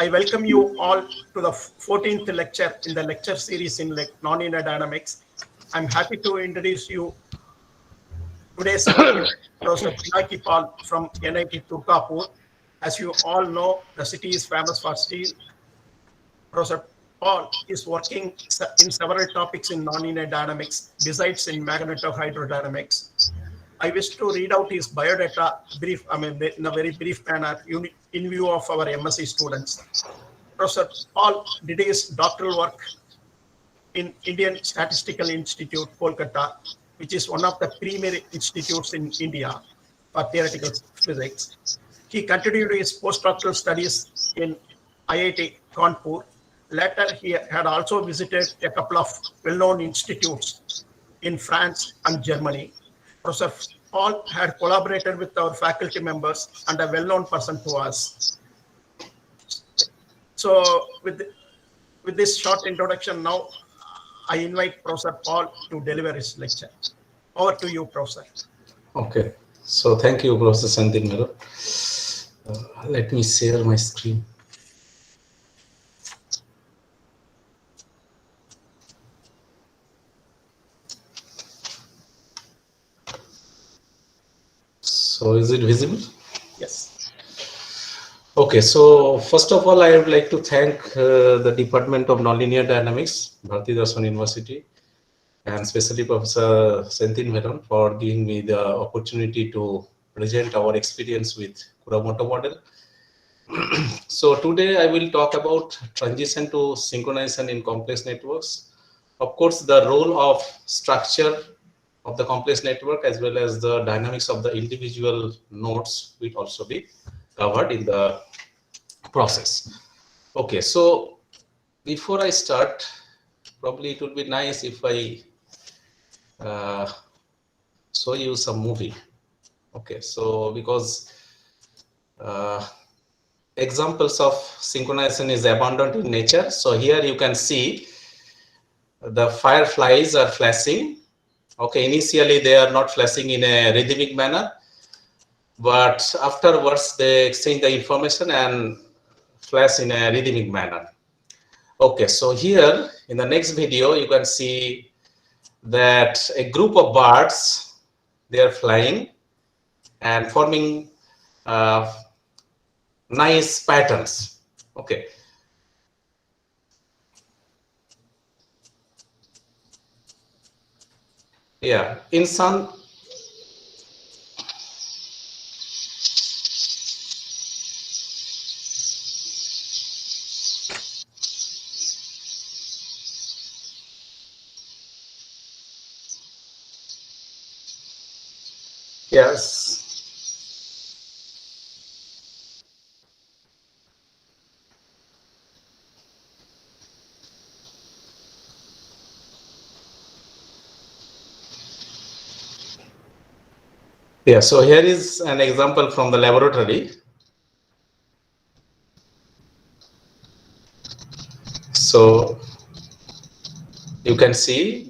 I welcome you all to the 14th lecture in the lecture series in nonlinear dynamics. I'm happy to introduce you today's speaker, Professor Pinaki Paul from NIT Turkapur. As you all know, the city is famous for steel. Professor Paul is working in several topics in nonlinear dynamics, besides in magnetohydrodynamics. I wish to read out his biodata in a very brief manner in view of our MSc students. Professor Paul did his doctoral work in Indian Statistical Institute, Kolkata, which is one of the premier institutes in India for theoretical physics. He continued his postdoctoral studies in IIT Kanpur. Later, he had also visited a couple of well-known institutes in France and Germany. Professor Paul had collaborated with our faculty members and a well-known person to us. So with this short introduction, now I invite Professor Paul to deliver his lecture. Over to you, Professor. Okay. So thank you, Professor Sandin Mero. Let me share my screen. So is it visible? Yes. Okay, so first of all, I would like to thank the Department of Nonlinear Dynamics, Bharati Darshan University, and especially Professor Senthil Meron for giving me the opportunity to present our experience with Kuramoto model. So today I will talk about transition to synchronization in complex networks. Of course, the role of structure of the complex network as well as the dynamics of the individual nodes will also be covered in the process. Okay, so before I start, probably it would be nice if I show you some movie. Okay, so because examples of synchronization is abundant in nature. So here you can see the fireflies are flashing. Okay, initially they are not flashing in a rhythmic manner, but afterwards they exchange the information and flash in a rhythmic manner. Okay, so here in the next video you can see that a group of birds, they are flying and forming nice patterns. Okay. Yeah, in some yes. Yeah, so here is an example from the laboratory. So you can see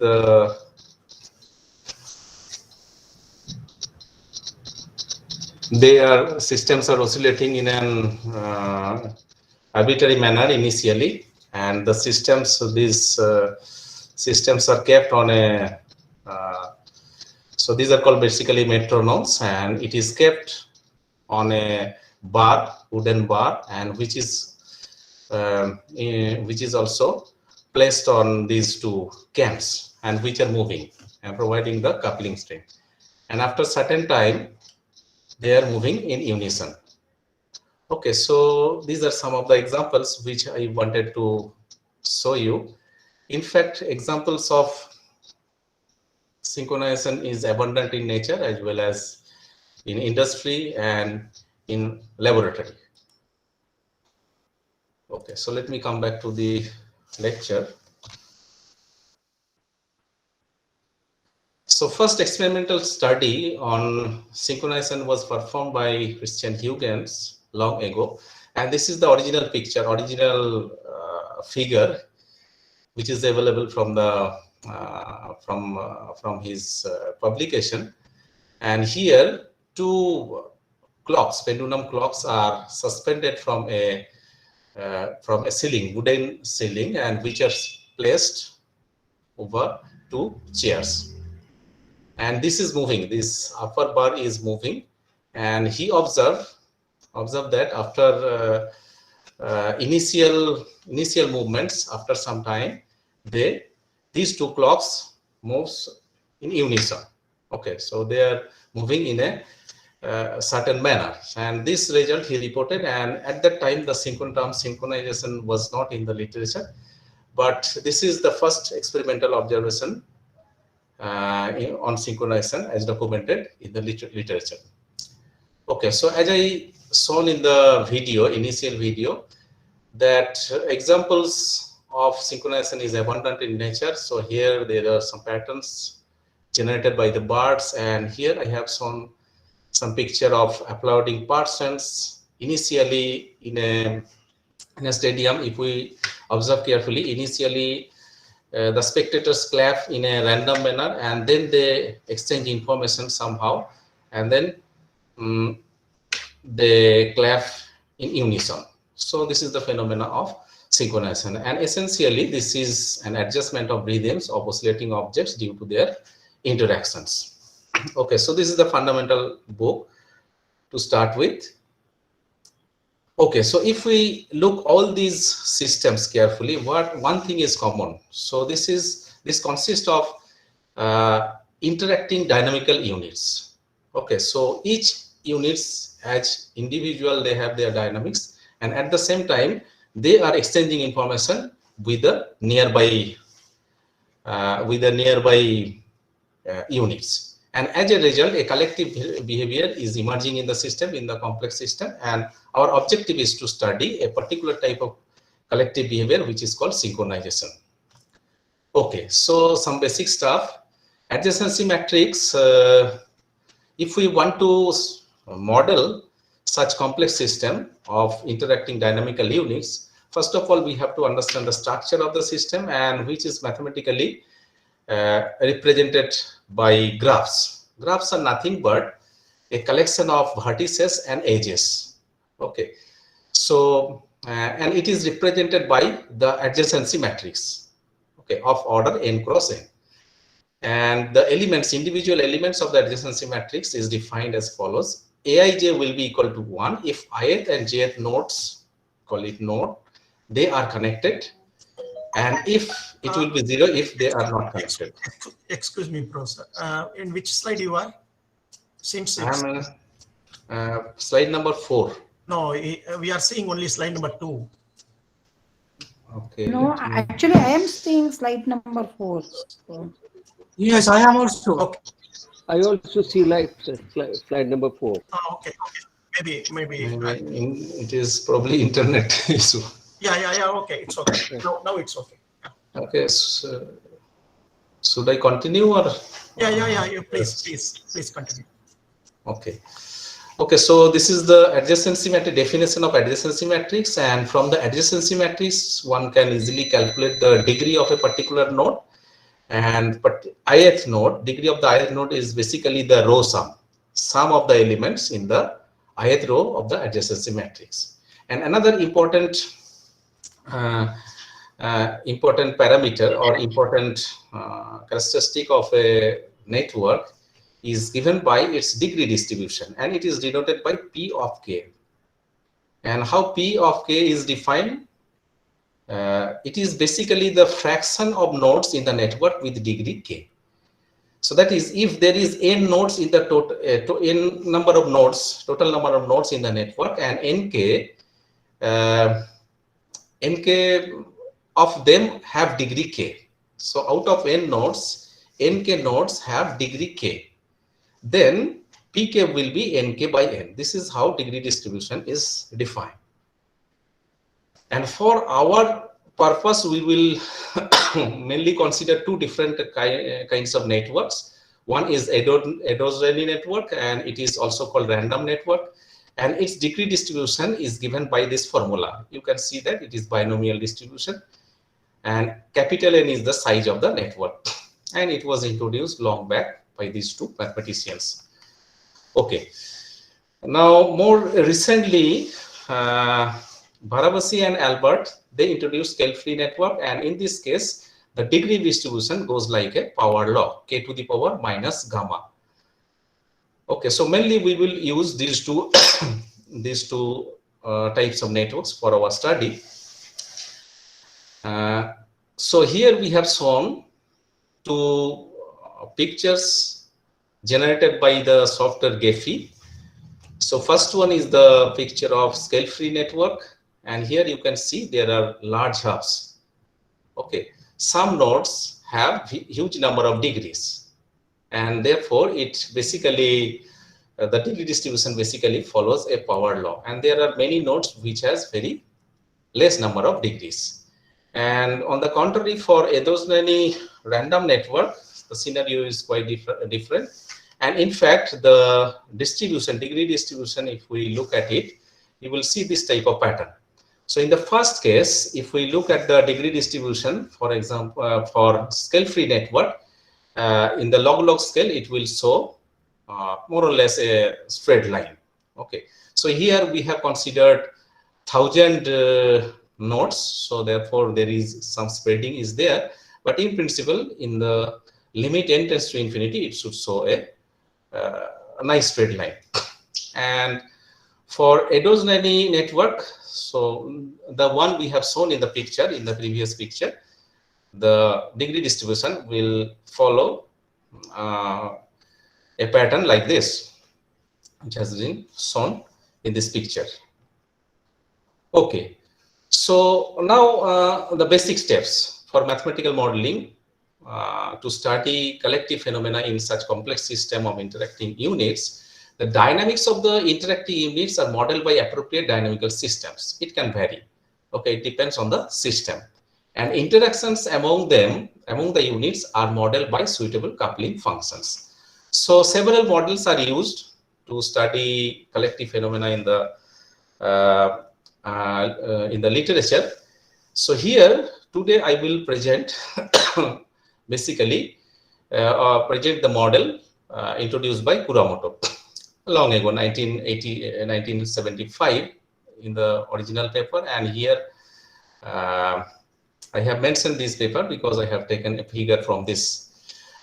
their systems are oscillating in an arbitrary manner initially, and the systems, these systems are kept on a so these are called basically metronomes, and it is kept on a bar, wooden bar, and which is also placed on these two cams, and which are moving and providing the coupling strength. And after certain time, they are moving in unison. Okay, so these are some of the examples which I wanted to show you. In fact, examples of synchronization is abundant in nature as well as in industry and in laboratory. Okay, so let me come back to the lecture. So first experimental study on synchronization was performed by Christian Huygens long ago, and this is the original picture, original figure, which is available from the from his publication. And here two clocks, pendulum clocks, are suspended from a from a ceiling, wooden ceiling, and which are placed over two chairs. And this is moving, this upper bar is moving, and he observed that after initial movements, after some time, these two clocks moves in unison. Okay, so they are moving in a certain manner, and this result he reported. And at that time, the term synchronization was not in the literature, but this is the first experimental observation on synchronization as documented in the literature. Okay, so as I shown in the video, initial video, that examples of synchronization is abundant in nature. So here there are some patterns generated by the birds, and here I have shown some picture of applauding persons initially in a stadium. If we observe carefully, initially the spectators clap in a random manner, and then they exchange information somehow, and then they clap in unison. So this is the phenomena of synchronization, and essentially this is an adjustment of rhythms of oscillating objects due to their interactions. Okay, so this is the fundamental book to start with. Okay, so if we look all these systems carefully, one thing is common. So this consists of interacting dynamical units. Okay, so each units as individual, they have their dynamics, and at the same time they are exchanging information with the nearby units. And as a result, a collective behavior is emerging in the system, in the complex system, and our objective is to study a particular type of collective behavior which is called synchronization. Okay, so some basic stuff. Adjacency matrix, if we want to model such complex system of interacting dynamical units, first of all we have to understand the structure of the system, and which is mathematically represented by graphs. Graphs are nothing but a collection of vertices and edges. Okay, so and it is represented by the adjacency matrix, okay, of order n cross n. And the elements, individual elements of the adjacency matrix is defined as follows. Aij will be equal to 1 if ith and jth nodes, call it node, they are connected, and if it will be 0 if they are not connected. Excuse me, Professor. In which slide you are? Since I am in slide number 4. No, we are seeing only slide number 2. Okay. No, actually, I am seeing slide number 4. So. Yes, I am also. Okay. I also see slide number 4. Oh, okay. Maybe. It is probably internet issue. Yeah. Okay, it's okay. Now it's okay. Okay. So, should I continue or? Yeah. Please continue. Okay. Okay, so this is the adjacency matrix, definition of adjacency matrix, and from the adjacency matrix one can easily calculate the degree of a particular node, and ith node, degree of the ith node is basically the row sum of the elements in the ith row of the adjacency matrix. And another important parameter or important characteristic of a network is given by its degree distribution, and it is denoted by P of k. And how P of k is defined? It is basically the fraction of nodes in the network with degree k. So that is, if there is n nodes in the total number of nodes in the network, and nk of them have degree k. So out of n nodes, nk nodes have degree k. Then pk will be nk by n. This is how degree distribution is defined. And for our purpose, we will mainly consider two different kinds of networks. One is Edwards-Rayleigh network, and it is also called random network. And its degree distribution is given by this formula. You can see that it is binomial distribution, and capital N is the size of the network. And it was introduced long back by these two mathematicians. Okay. Now, more recently, Bharavasi and Albert, they introduced scale-free network, and in this case, the degree distribution goes like a power law, k to the power minus gamma. Okay, so mainly we will use these two these two types of networks for our study. So here we have shown two pictures generated by the software Gephi. So first one is the picture of scale-free network, and here you can see there are large hubs. Okay, some nodes have huge number of degrees, and therefore it basically the degree distribution basically follows a power law, and there are many nodes which has very less number of degrees. And on the contrary, for heterogeneous random network, the scenario is quite different. And in fact, the distribution, degree distribution, if we look at it, you will see this type of pattern. So in the first case, if we look at the degree distribution, for example, for scale-free network, in the log-log scale, it will show more or less a straight line. Okay, so here we have considered 1000 nodes, so therefore there is some spreading is there, but in principle, in the limit n tends to infinity, it should show a nice straight line. And for heterogeneity network, so the one we have shown in the picture, in the previous picture, the degree distribution will follow a pattern like this, which has been shown in this picture. Okay, so now the basic steps for mathematical modeling to study collective phenomena in such complex system of interacting units. The dynamics of the interacting units are modeled by appropriate dynamical systems. It can vary. Okay, it depends on the system. And interactions among them, among the units, are modeled by suitable coupling functions. So several models are used to study collective phenomena in the literature. So here today I will present basically present the model introduced by Kuramoto long ago, 1975 in the original paper, and here I have mentioned this paper because I have taken a figure from this.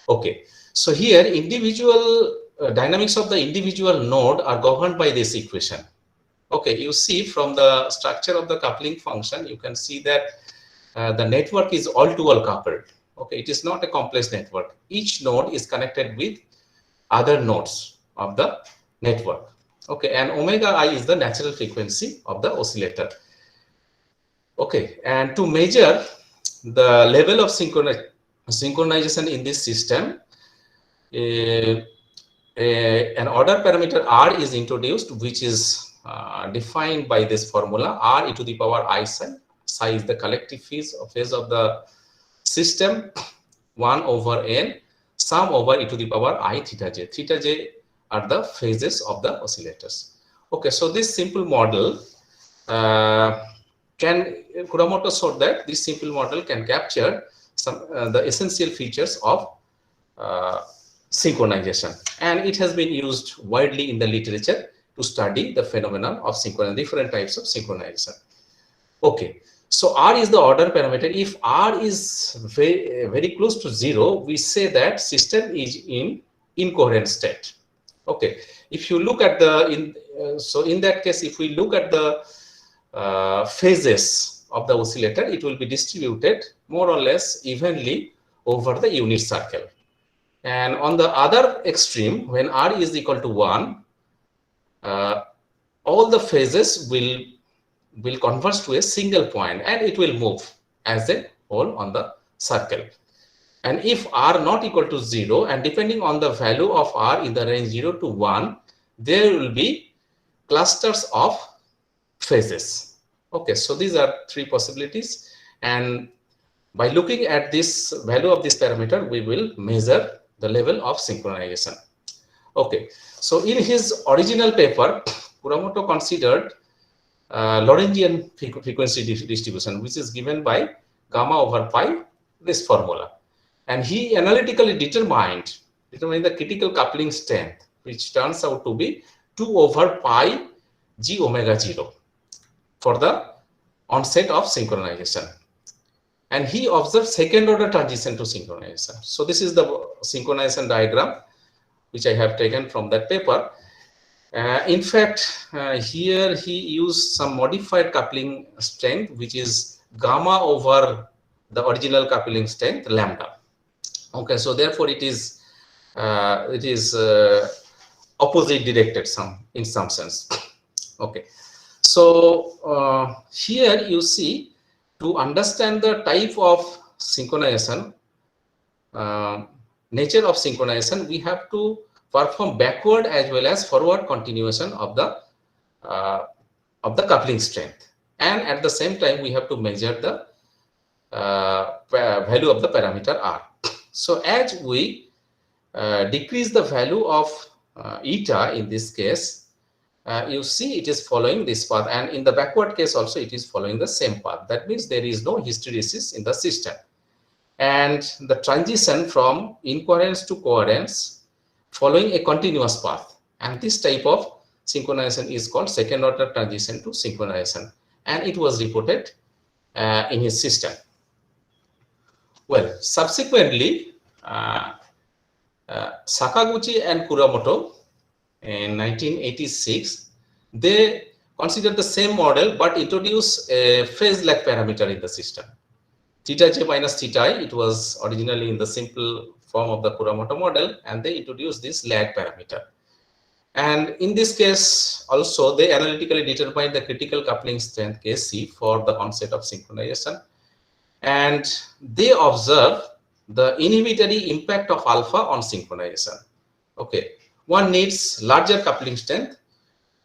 Okay, so here individual dynamics of the individual node are governed by this equation. Okay, you see from the structure of the coupling function, you can see that the network is all-to-all coupled. Okay, it is not a complex network. Each node is connected with other nodes of the network. Okay, and omega I is the natural frequency of the oscillator. Okay, and to measure the level of synchronization in this system, an order parameter R is introduced, which is defined by this formula, R e to the power I psi. Psi is the collective phase of the system, 1 over n, sum over e to the power I theta j. Theta j are the phases of the oscillators. Okay, so this simple model Kuramoto showed that this simple model can capture some the essential features of synchronization, and it has been used widely in the literature to study the phenomenon of synchronization, different types of synchronization. Okay, so R is the order parameter. If R is very close to 0, we say that system is in incoherent state. Okay, if you look at the so in that case, if we look at the phases of the oscillator, it will be distributed more or less evenly over the unit circle. And on the other extreme, when R is equal to 1, all the phases will converge to a single point, and it will move as a whole on the circle. And if R not equal to 0, and depending on the value of R in the range 0 to 1, there will be clusters of phases. Okay, so these are three possibilities, and by looking at this value of this parameter, we will measure the level of synchronization. Okay, so in his original paper, Kuramoto considered Lorentzian frequency distribution, which is given by gamma over pi, this formula, and he analytically determined the critical coupling strength, which turns out to be 2 over pi g omega 0 for the onset of synchronization. And he observed second order transition to synchronization. So this is the synchronization diagram which I have taken from that paper. In fact, here he used some modified coupling strength, which is gamma over the original coupling strength lambda. Okay, so therefore it is opposite directed in some sense. Okay, so here you see, to understand the type of synchronization, nature of synchronization, we have to perform backward as well as forward continuation of the coupling strength, and at the same time we have to measure the value of the parameter R. So as we decrease the value of eta in this case, you see it is following this path, and in the backward case also it is following the same path. That means there is no hysteresis in the system, and the transition from incoherence to coherence following a continuous path, and this type of synchronization is called second order transition to synchronization, and it was reported in his system. Well, subsequently Sakaguchi and Kuramoto in 1986, they considered the same model but introduced a phase lag parameter in the system. Theta j minus theta I, it was originally in the simple form of the Kuramoto model, and they introduced this lag parameter. And in this case also, they analytically determined the critical coupling strength Kc for the onset of synchronization, and they observe the inhibitory impact of alpha on synchronization. Okay, one needs larger coupling strength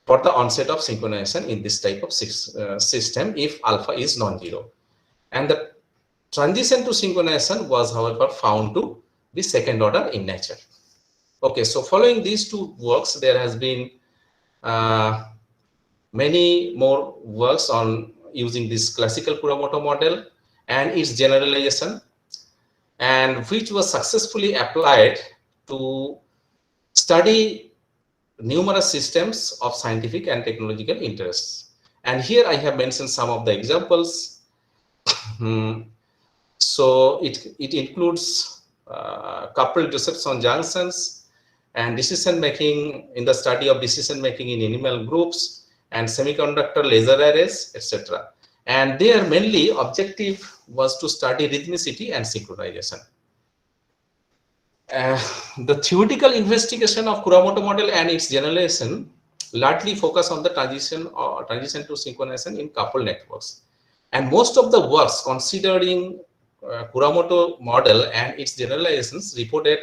for the onset of synchronization in this type of system if alpha is non-zero, and the transition to synchronization was, however, found to be second order in nature. Okay, so following these two works, there has been many more works on using this classical Kuramoto model and its generalization, and which was successfully applied to study numerous systems of scientific and technological interests. And here I have mentioned some of the examples. So it includes coupled reception junctions and decision making in the study of decision making in animal groups and semiconductor laser arrays, etc. And their mainly objective was to study rhythmicity and synchronization. The theoretical investigation of Kuramoto model and its generalization largely focus on the transition to synchronization in coupled networks. And most of the works considering Kuramoto model and its generalizations reported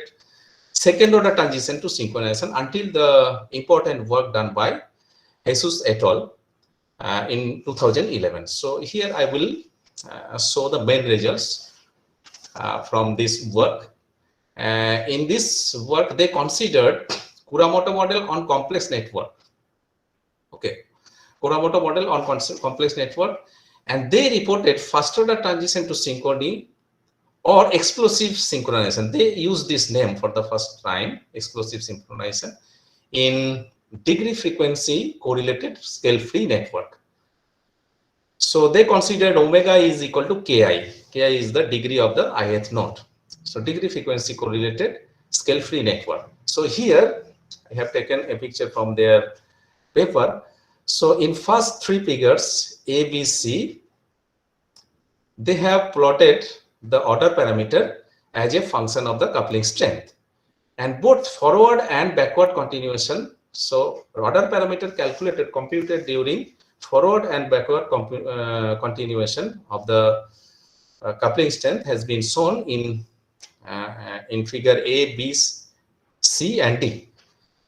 second order transition to synchronization until the important work done by Jesus et al. In 2011. So here I will show the main results from this work. In this work, they considered Kuramoto model on complex network. Okay, Kuramoto model on complex network, and they reported first order transition to synchrony or explosive synchronization. They used this name for the first time, explosive synchronization, in degree frequency correlated scale free network. So they considered omega is equal to ki. Ki is the degree of the ith node. So degree frequency correlated scale free network. So here I have taken a picture from their paper. So in first three figures A, B, C, they have plotted the order parameter as a function of the coupling strength, and both forward and backward continuation. So order parameter computed during forward and backward continuation of the coupling strength has been shown in figure A, B, C, and D.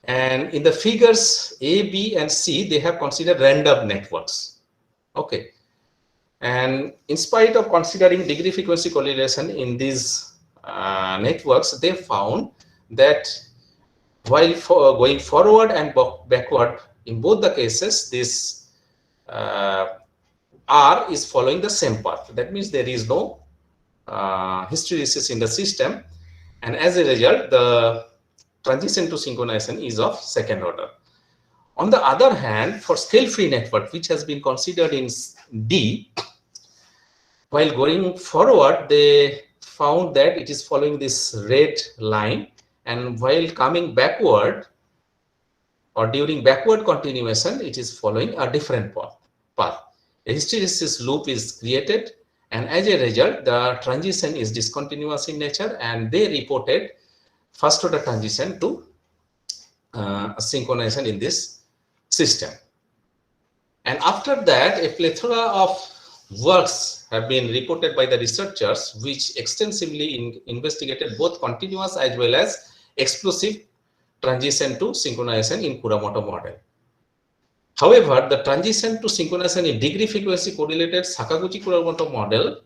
And in the figures A, B, and C, they have considered random networks. Okay. And in spite of considering degree frequency correlation in these networks, they found that while going forward and backward, in both the cases, this R is following the same path. That means there is no hysteresis in the system, and as a result, the transition to synchronization is of second order. On the other hand, for scale-free network, which has been considered in D, while going forward, they found that it is following this red line, and while coming backward or during backward continuation, it is following a different path. A hysteresis loop is created, and as a result, the transition is discontinuous in nature, and they reported first order transition to synchronization in this system. And after that, a plethora of works have been reported by the researchers, which extensively investigated both continuous as well as explosive transition to synchronization in Kuramoto model. However, the transition to synchronization in degree frequency correlated Sakaguchi-Kuramoto model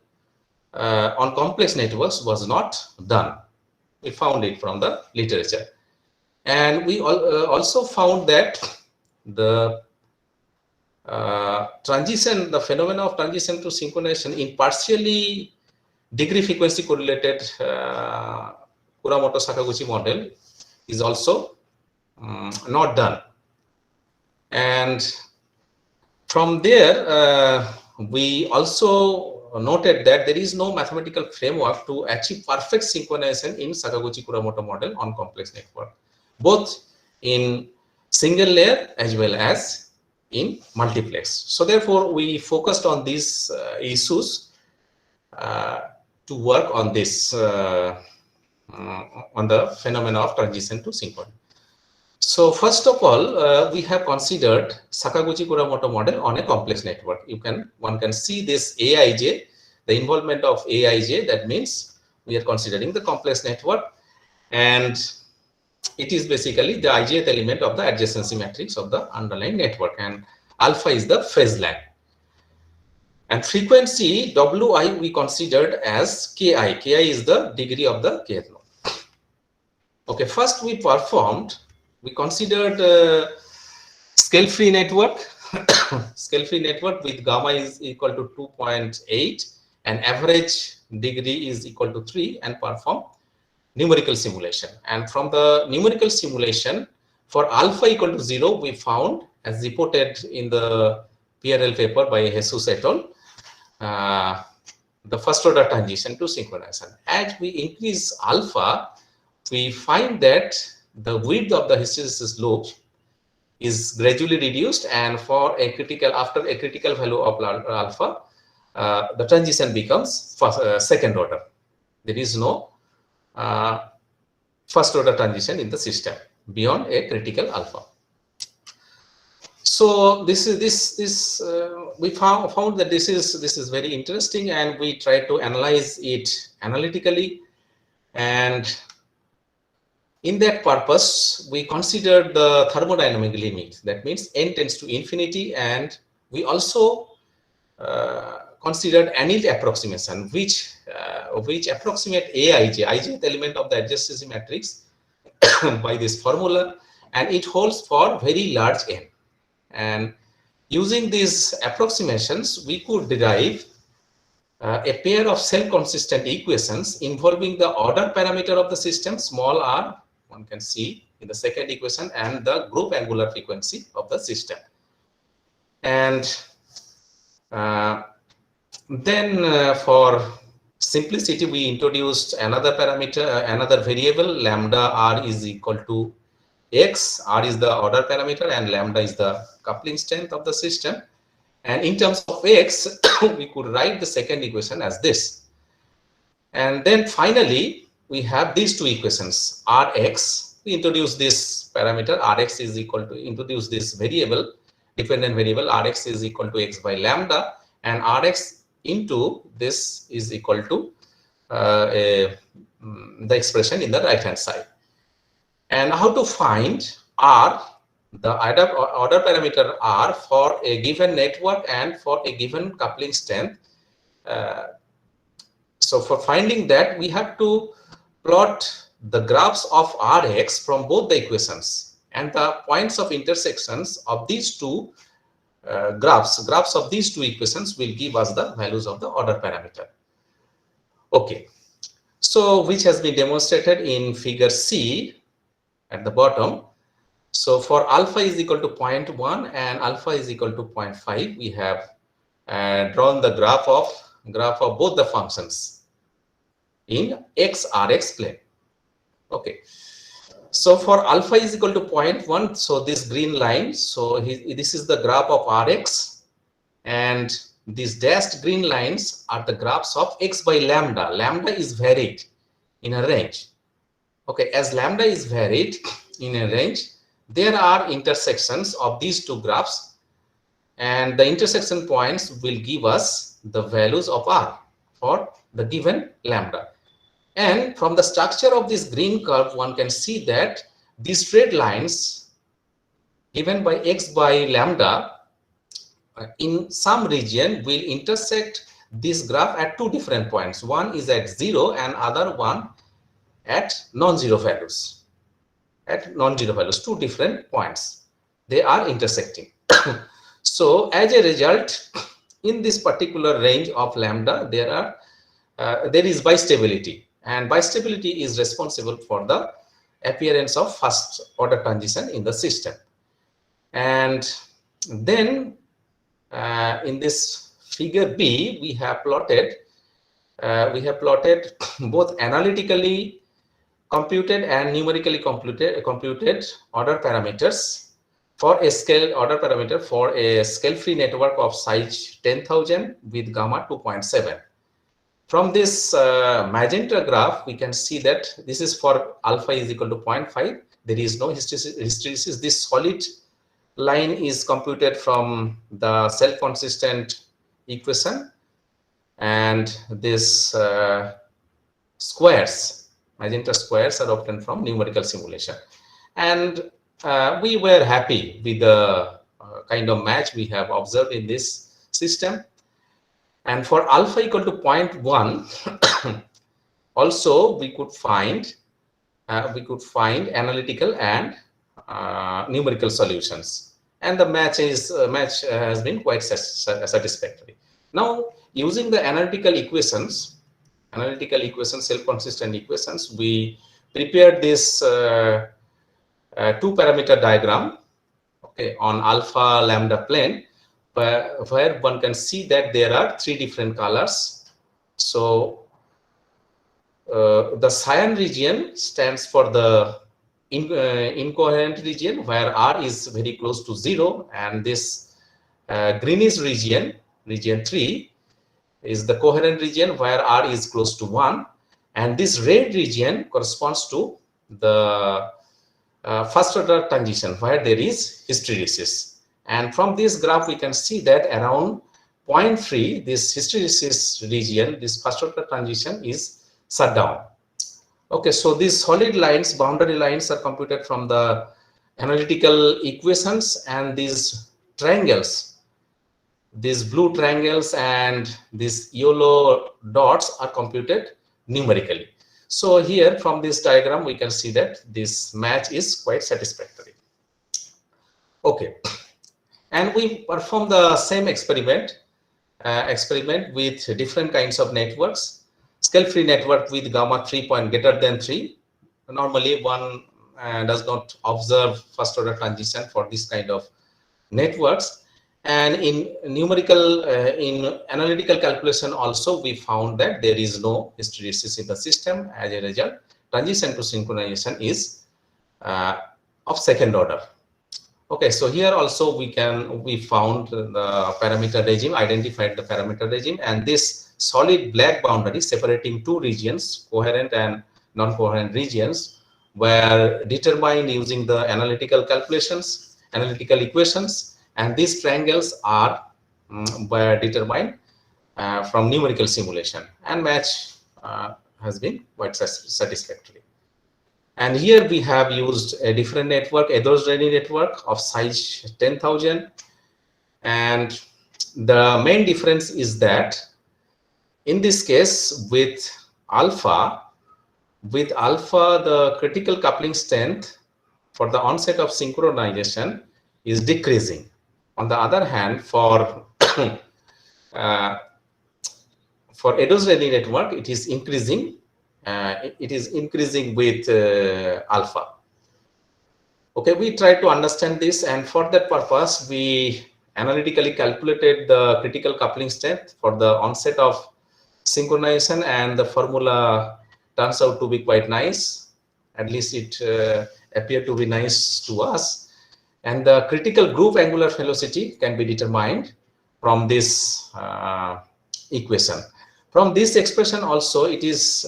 on complex networks was not done. We found it from the literature. And we also found that the the phenomena of transition to synchronization in partially degree frequency correlated Kuramoto Sakaguchi model is also not done. And from there, we also noted that there is no mathematical framework to achieve perfect synchronization in Sakaguchi-Kuramoto model on complex network, both in single layer as well as in multiplex. So therefore, we focused on these issues to work on this, on the phenomena of transition to synchrony. So first of all, we have considered Sakaguchi-Kuramoto model on a complex network. One can see this AIJ, the involvement of AIJ. That means we are considering the complex network, and it is basically the ijth element of the adjacency matrix of the underlying network, and alpha is the phase lag. And frequency Wi we considered as Ki. Ki is the degree of the kth node. Okay, first we considered scale-free network, scale-free network with gamma is equal to 2.8 and average degree is equal to 3, and perform numerical simulation. And from the numerical simulation, for alpha equal to 0, we found, as reported in the PRL paper by Jesus et al., the first order transition to synchronization. As we increase alpha, we find that the width of the hysteresis loop is gradually reduced, and for a critical, after a critical value of alpha, the transition becomes second order. There is no first order transition in the system beyond a critical alpha. So this is we found that this is very interesting, and we try to analyze it analytically. And in that purpose, we considered the thermodynamic limit. That means n tends to infinity, and we also considered annealed approximation, which approximate Aij, ijth element of the adjacency matrix by this formula, and it holds for very large n. And using these approximations, we could derive a pair of self-consistent equations involving the order parameter of the system, small r, one can see in the second equation, and the group angular frequency of the system. And then for simplicity, we introduced another parameter, another variable, lambda r is equal to x. R is the order parameter and lambda is the coupling strength of the system. And in terms of x, we could write the second equation as this. And then finally, we have these two equations, Rx. We introduce this parameter, Rx is equal to, introduce this variable, dependent variable, Rx is equal to x by lambda, and Rx into this is equal to the expression in the right hand side. And how to find R, the order parameter R for a given network and for a given coupling strength. So for finding that, we have to plot the graphs of Rx from both the equations, and the points of intersections of these two graphs of these two equations will give us the values of the order parameter. Okay, so which has been demonstrated in figure C at the bottom. So for alpha is equal to 0.1 and alpha is equal to 0.5, we have drawn the graph of both the functions in XRX plane. Okay. So for alpha is equal to 0.1, so this green line, so this is the graph of Rx, and these dashed green lines are the graphs of x by lambda. Lambda is varied in a range. Okay, as lambda is varied in a range, there are intersections of these two graphs, and the intersection points will give us the values of R for the given lambda. And from the structure of this green curve, one can see that these straight lines given by x by lambda in some region will intersect this graph at two different points. One is at 0 and other one at non-zero values. At non-zero values, two different points. They are intersecting. So as a result, in this particular range of lambda, there is bistability. And bistability is responsible for the appearance of first order transition in the system. And then in this figure B, we have plotted both analytically computed and numerically computed order parameters for a scale-free network of size 10,000 with gamma 2.7. From this magenta graph, we can see that this is for alpha is equal to 0.5. There is no hysteresis. This solid line is computed from the self-consistent equation, and this magenta squares are obtained from numerical simulation. And we were happy with the kind of match we have observed in this system. And for alpha equal to 0.1, also we could find analytical and numerical solutions, and the match has been quite satisfactory. Now, using the analytical equations, self-consistent equations, we prepared this two-parameter diagram, okay, on alpha lambda plane, where one can see that there are three different colors. So the cyan region stands for the incoherent region, where R is very close to 0, and this greenish region 3, is the coherent region, where R is close to 1, and this red region corresponds to the first order transition, where there is hysteresis. And from this graph, we can see that around 0.3, this hysteresis region, this first order transition is shut down. Okay, so these solid lines, boundary lines, are computed from the analytical equations, and these triangles, these blue triangles and these yellow dots are computed numerically. So here from this diagram, we can see that this match is quite satisfactory. Okay. And we perform the same experiment with different kinds of networks. Scale-free network with gamma 3 point greater than 3. Normally, one does not observe first order transition for this kind of networks. And in analytical calculation also, we found that there is no hysteresis in the system. As a result, transition to synchronization is of second order. Okay, so here also we found the parameter regime, identified the parameter regime, and this solid black boundary separating two regions, coherent and non-coherent regions, were determined using the analytical equations, and these triangles were determined from numerical simulation, and match has been quite satisfactory. And here we have used a different network, heterogeneous network of size 10,000. And the main difference is that in this case, with alpha, the critical coupling strength for the onset of synchronization is decreasing. On the other hand, for heterogeneous network, it is increasing. With alpha. Okay, we try to understand this, and for that purpose, we analytically calculated the critical coupling strength for the onset of synchronization, and the formula turns out to be quite nice. At least it appeared to be nice to us. And the critical group angular velocity can be determined from this equation. From this expression also, it is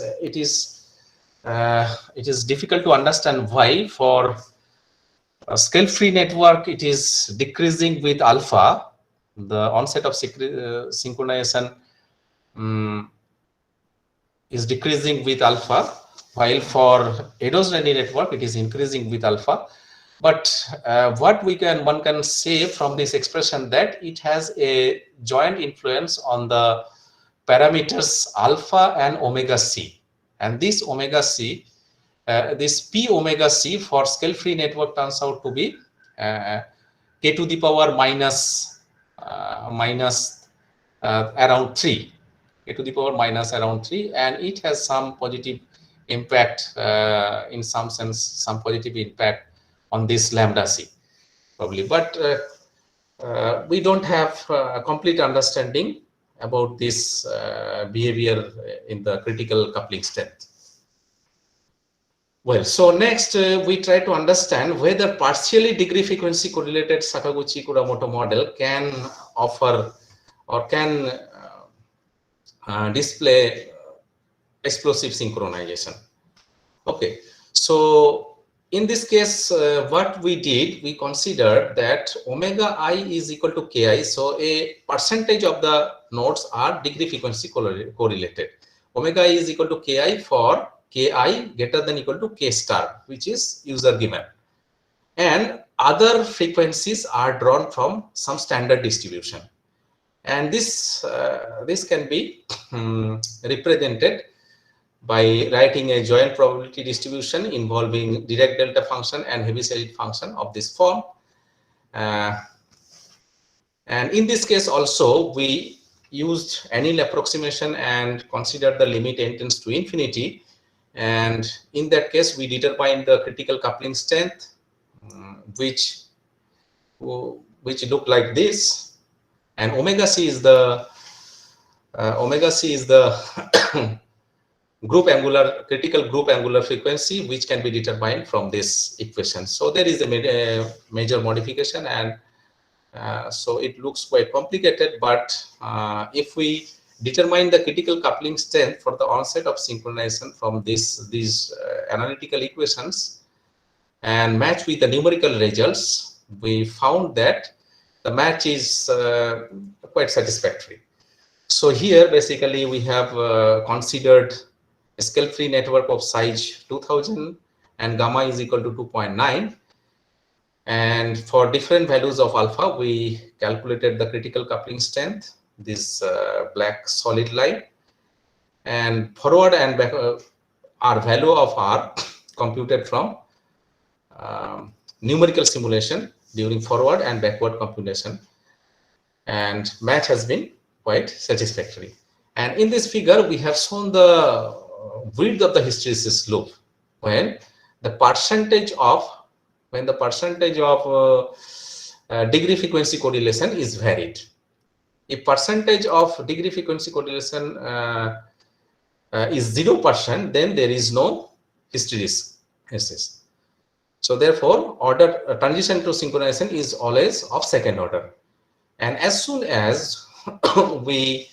difficult to understand why for a scale-free network it is decreasing with alpha. The onset of synchronization is decreasing with alpha, while for heterogeneity network it is increasing with alpha. But what one can say from this expression that it has a joint influence on the parameters alpha and omega c, and this omega c, this p omega c for scale-free network turns out to be k to the power minus around 3, k to the power minus around 3, and it has some positive impact, in some sense, some positive impact on this lambda c, probably. But we don't have a complete understanding about this behavior in the critical coupling strength. Well, so next we try to understand whether partially degree frequency correlated Sakaguchi-Kuramoto model can offer or can display explosive synchronization. Okay, so in this case, what we did, we considered that omega I is equal to ki, so a percentage of the nodes are degree frequency correlated. Omega I is equal to ki for ki greater than equal to k star, which is user given, and other frequencies are drawn from some standard distribution, and this can be represented by writing a joint probability distribution involving Dirac delta function and Heaviside function of this form. And in this case also, we used anneal approximation and considered the limit n tends to infinity. And in that case, we determined the critical coupling strength, which look like this. And omega c is the critical group angular frequency, which can be determined from this equation. So there is a major modification, and so it looks quite complicated. But if we determine the critical coupling strength for the onset of synchronization from these analytical equations and match with the numerical results, we found that the match is quite satisfactory. So here basically we have considered a scale-free network of size 2000 and gamma is equal to 2.9, and for different values of alpha we calculated the critical coupling strength, this black solid line, and forward and back our value of R computed from numerical simulation during forward and backward computation, and match has been quite satisfactory. And in this figure we have shown the width of the hysteresis loop when the percentage of degree frequency correlation is varied. If percentage of degree frequency correlation is 0%, then there is no hysteresis. So therefore, transition to synchronization is always of second order. And as soon as we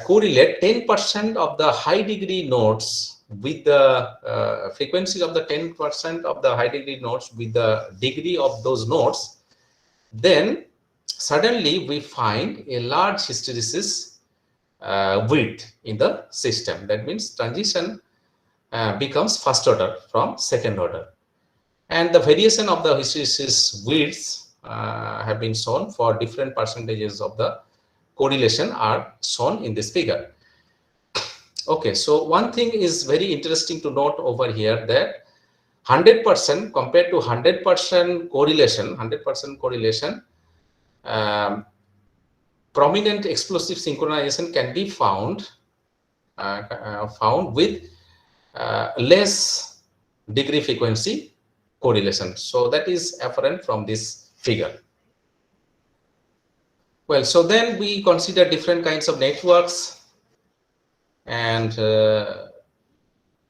correlate 10% of the high degree nodes with the frequency of the 10% of the high degree nodes with the degree of those nodes, then suddenly we find a large hysteresis width in the system. That means transition becomes first order from second order. And the variation of the hysteresis widths have been shown for different percentages of the correlation are shown in this figure. Okay, so one thing is very interesting to note over here that 100% compared to 100% correlation, prominent explosive synchronization can be found with less degree frequency correlation. So that is apparent from this figure. Well, so then we consider different kinds of networks. and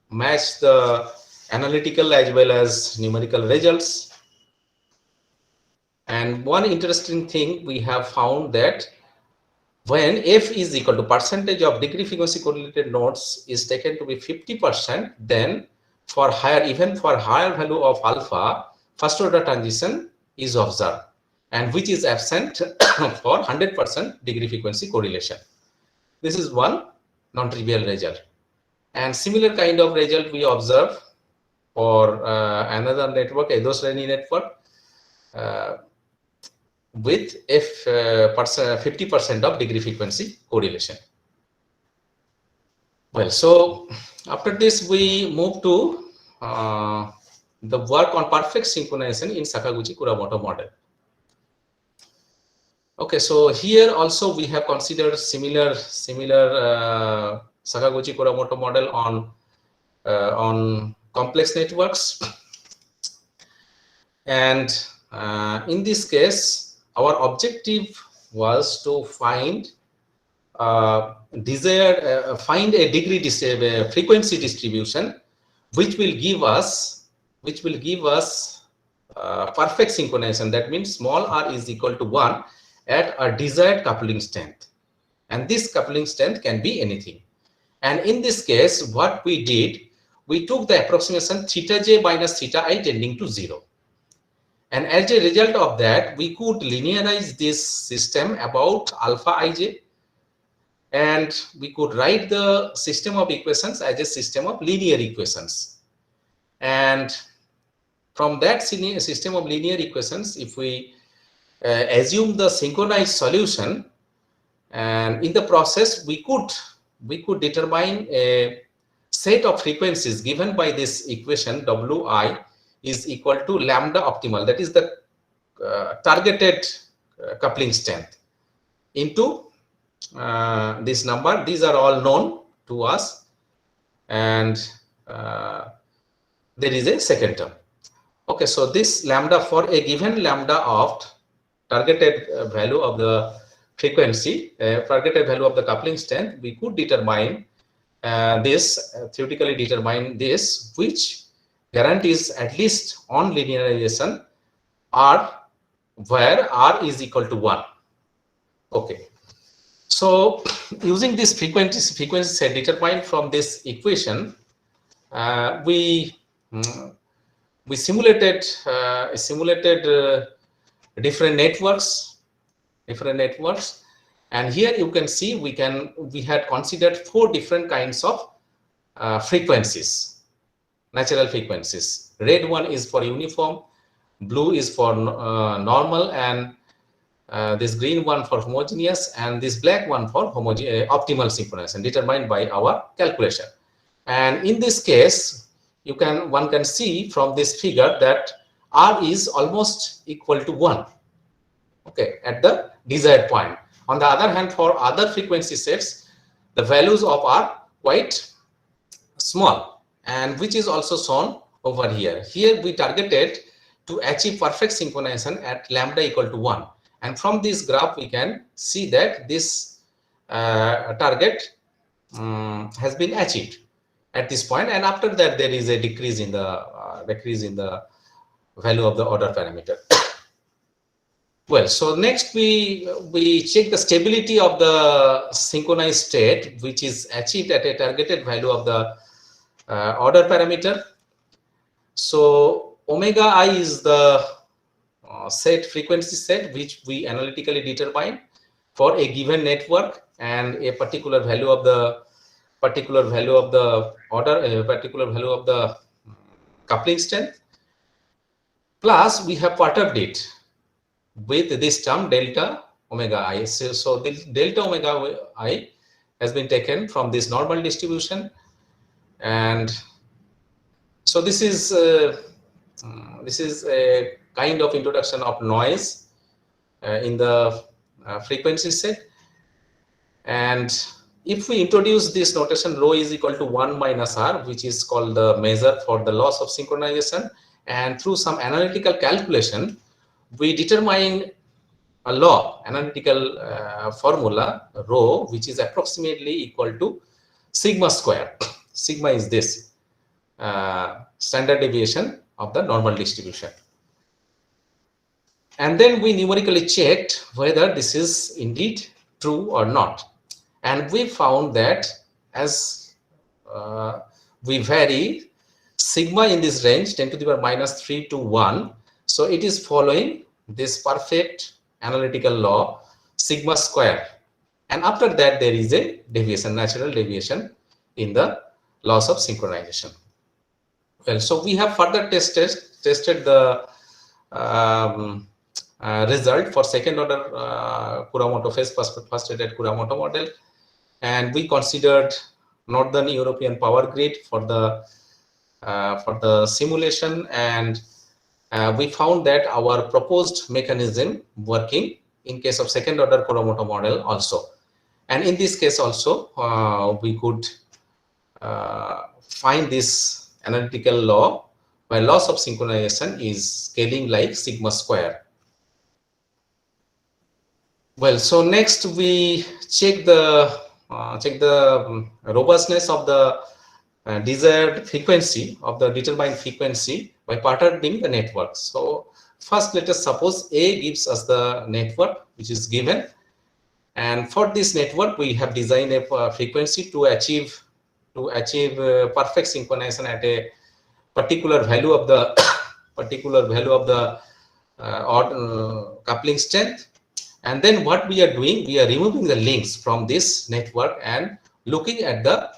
match the analytical as well as numerical results. And one interesting thing we have found that when f is equal to percentage of degree frequency correlated nodes is taken to be 50%, then for higher, even for higher value of alpha, first order transition is observed, and which is absent for 100% degree frequency correlation. This is one non-trivial result. And similar kind of result we observe for another network, Edo-Sreni network, with if 50% of degree frequency correlation. Well, so after this we move to the work on perfect synchronization in Sakaguchi-Kuramoto model. Okay, so here also we have considered similar Sakaguchi-Kuramoto model on complex networks, and in this case our objective was to find find a degree frequency distribution which will give us perfect synchronization. That means small r is equal to 1 at a desired coupling strength, and this coupling strength can be anything. And in this case what we did, we took the approximation theta j minus theta I tending to 0. And as a result of that, we could linearize this system about alpha ij, and we could write the system of equations as a system of linear equations. And from that system of linear equations, if we assume the synchronized solution, and in the process we could determine a set of frequencies given by this equation Wi is equal to lambda optimal, that is the targeted coupling strength, into this number. These are all known to us, and there is a second term. Okay, so this lambda, for a given lambda of targeted value of the frequency, targeted value of the coupling strength, we could determine theoretically determine this, which guarantees at least on linearization r, where r is equal to 1. Okay, so using this frequency set determined from this equation, we simulated different networks, and here you can see we had considered 4 different kinds of frequencies, natural frequencies. Red one is for uniform, blue is for normal, and this green one for homogeneous, and this black one for optimal synchronization determined by our calculation. And in this case, one can see from this figure that r is almost equal to 1, okay, at the desired point. On the other hand, for other frequency sets, the values of r quite small, and which is also shown over here. Here we targeted to achieve perfect synchronization at lambda equal to 1, and from this graph we can see that this target has been achieved at this point, and after that there is a decrease in the value of the order parameter. Well, so next we check the stability of the synchronized state, which is achieved at a targeted value of the order parameter. So omega I is the frequency set which we analytically determine for a given network, and a particular value of the coupling strength, plus we have perturbed it with this term delta omega I. So the delta omega I has been taken from this normal distribution, and so this is a kind of introduction of noise in the frequency set. And if we introduce this notation rho is equal to 1 minus r, which is called the measure for the loss of synchronization, and through some analytical calculation we determine a law, analytical formula rho, which is approximately equal to sigma square. Sigma is this standard deviation of the normal distribution. And then we numerically checked whether this is indeed true or not. And we found that as we vary sigma in this range 10 to the power minus 3 to 1, so it is following this perfect analytical law sigma square. And after that, there is a deviation, natural deviation in the loss of synchronization. Well, so we have further tested the result for second order Kuramoto phase frustrated Kuramoto model, and we considered Northern European power grid for the simulation, and we found that our proposed mechanism working in case of second order Kuramoto model also. And in this case also, we could find this analytical law where loss of synchronization is scaling like sigma square. Well, so next we check the robustness of the desired frequency of the determined frequency by perturbing the network. So first, let us suppose A gives us the network which is given, and for this network we have designed a frequency to achieve perfect synchronization at a particular value of the coupling strength. And then what we are doing, we are removing the links from this network and looking at the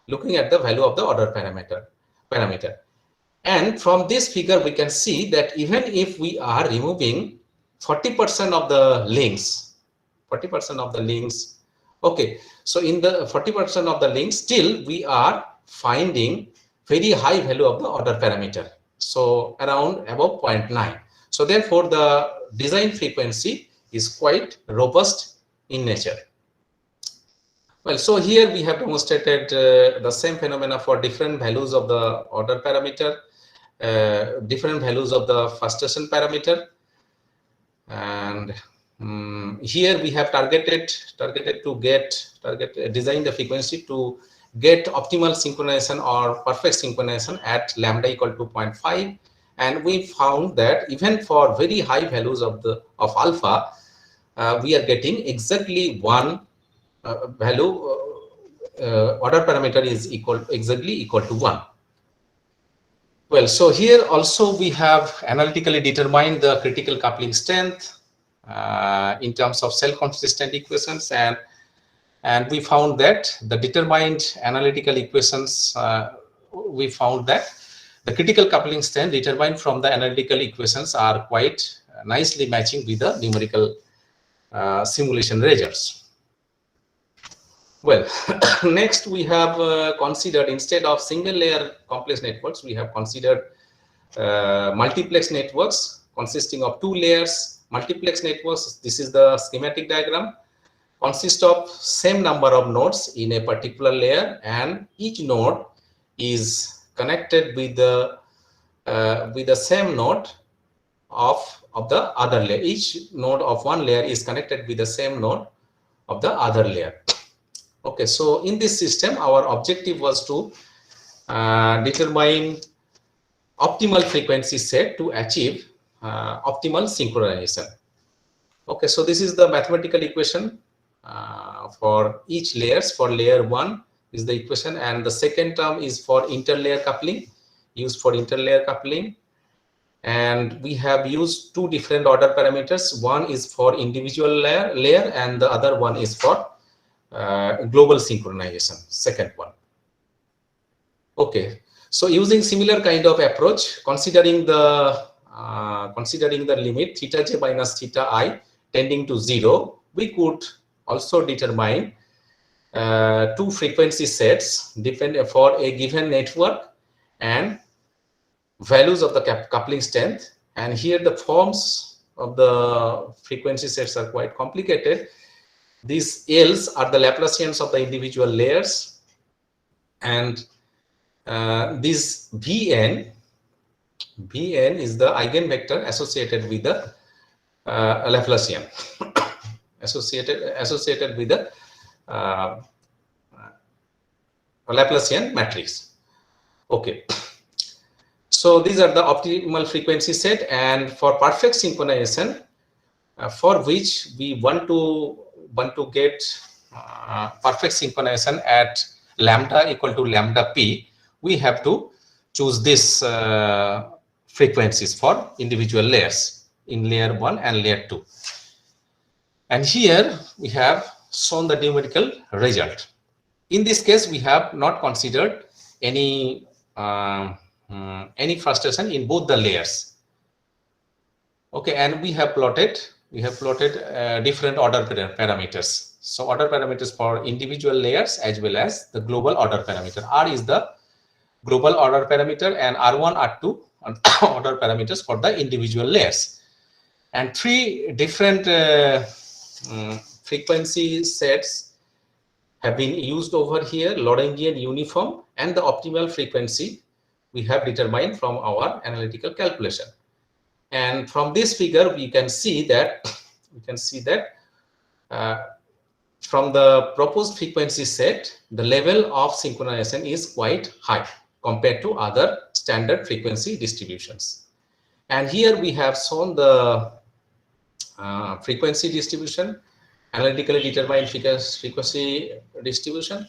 value of the order parameter. And from this figure we can see that even if we are removing 40% of the links, okay, so in the 40% of the links, still we are finding very high value of the order parameter, so around above 0.9. So therefore the design frequency is quite robust in nature. Well, so here we have demonstrated the same phenomena for different values of the order parameter, different values of the frustration parameter, and here we have targeted to design the frequency to get optimal synchronization or perfect synchronization at lambda equal to 0.5, and we found that even for very high values of alpha, we are getting exactly one value order parameter is exactly equal to 1. Well, so here also we have analytically determined the critical coupling strength in terms of cell-consistent equations, and we found that the determined analytical equations, we found that the critical coupling strength determined from the analytical equations are quite nicely matching with the numerical simulation results. Well, next we have considered, instead of single layer complex networks, we have considered multiplex networks consisting of 2 layers. Multiplex networks, this is the schematic diagram, consist of same number of nodes in a particular layer, and each node is connected with the same node of the other layer. Each node of one layer is connected with the same node of the other layer. Okay, so in this system, our objective was to determine optimal frequency set to achieve optimal synchronization. Okay, so this is the mathematical equation for each layers. For layer 1 is the equation, and the second term is for interlayer coupling, used for interlayer coupling. And we have used 2 different order parameters. One is for individual layer, and the other one is for global synchronization, second one. Okay, so using similar kind of approach, considering the limit theta j minus theta I tending to 0, we could also determine 2 frequency sets depend for a given network and values of the coupling strength. And here the forms of the frequency sets are quite complicated. These L's are the Laplacians of the individual layers, and this Vn is the eigenvector associated with the Laplacian, associated with the Laplacian matrix. Okay. So these are the optimal frequency set, and for perfect synchronization, for which we want to get perfect synchronization at lambda equal to lambda p, we have to choose this frequencies for individual layers in layer 1 and layer 2. And here we have shown the numerical result. In this case, we have not considered any frustration in both the layers. Okay, and we have plotted different order parameters. So order parameters for individual layers as well as the global order parameter. R is the global order parameter, and R1, R2 order parameters for the individual layers. And three different frequency sets have been used over here: Lorentzian uniform and the optimal frequency we have determined from our analytical calculation. And from this figure, we can see that from the proposed frequency set, the level of synchronization is quite high compared to other standard frequency distributions. And here we have shown the frequency distribution, analytically determined frequency distribution,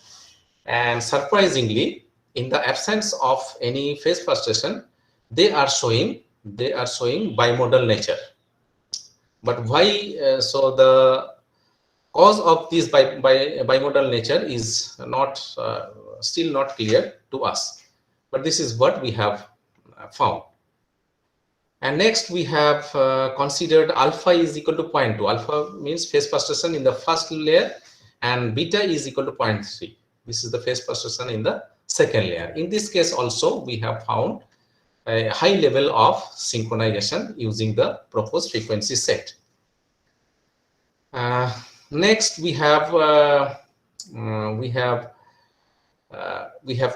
and surprisingly, in the absence of any phase frustration, they are showing bimodal nature. But why? So the cause of this bimodal nature is not still not clear to us, but this is what we have found. And next we have considered alpha is equal to 0.2. Alpha means phase frustration in the first layer, and beta is equal to 0.3. This is the phase frustration in the second layer. In this case also, we have found a high level of synchronization using the proposed frequency set. Next, we have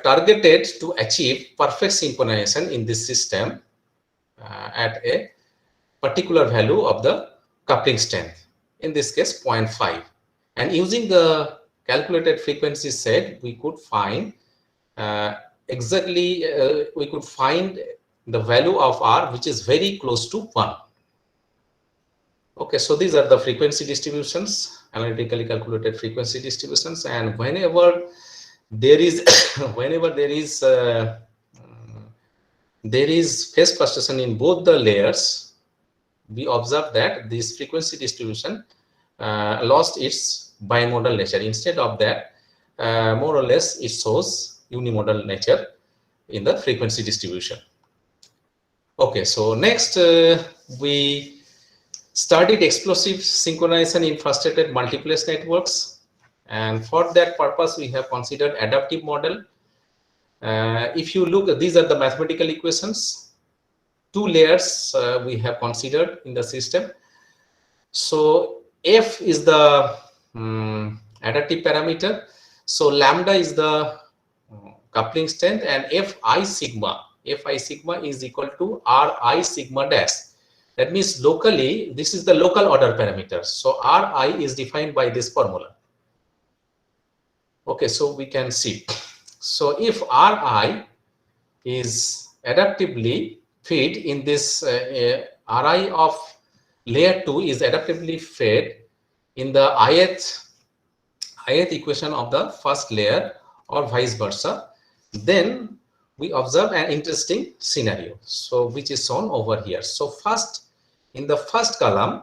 targeted to achieve perfect synchronization in this system at a particular value of the coupling strength, in this case 0.5. And using the calculated frequency set, we could find we could find the value of R which is very close to 1. Okay, so these are the frequency distributions, analytically calculated frequency distributions, and whenever there is phase frustration in both the layers, we observe that this frequency distribution lost its bimodal nature. Instead of that, more or less it shows unimodal nature in the frequency distribution. Okay, so next we studied explosive synchronization in frustrated multiplex networks, and for that purpose we have considered adaptive model. If you look, these are the mathematical equations. Two layers we have considered in the system. So F is the adaptive parameter. So lambda is the coupling strength, and Fi sigma is equal to Ri sigma dash. That means locally, this is the local order parameter. So Ri is defined by this formula. Okay, so we can see. So if Ri is adaptively fed in this Ri of layer 2 is adaptively fed in the ith equation of the first layer, or vice versa, then we observe an interesting scenario, so which is shown over here. So first, in the first column,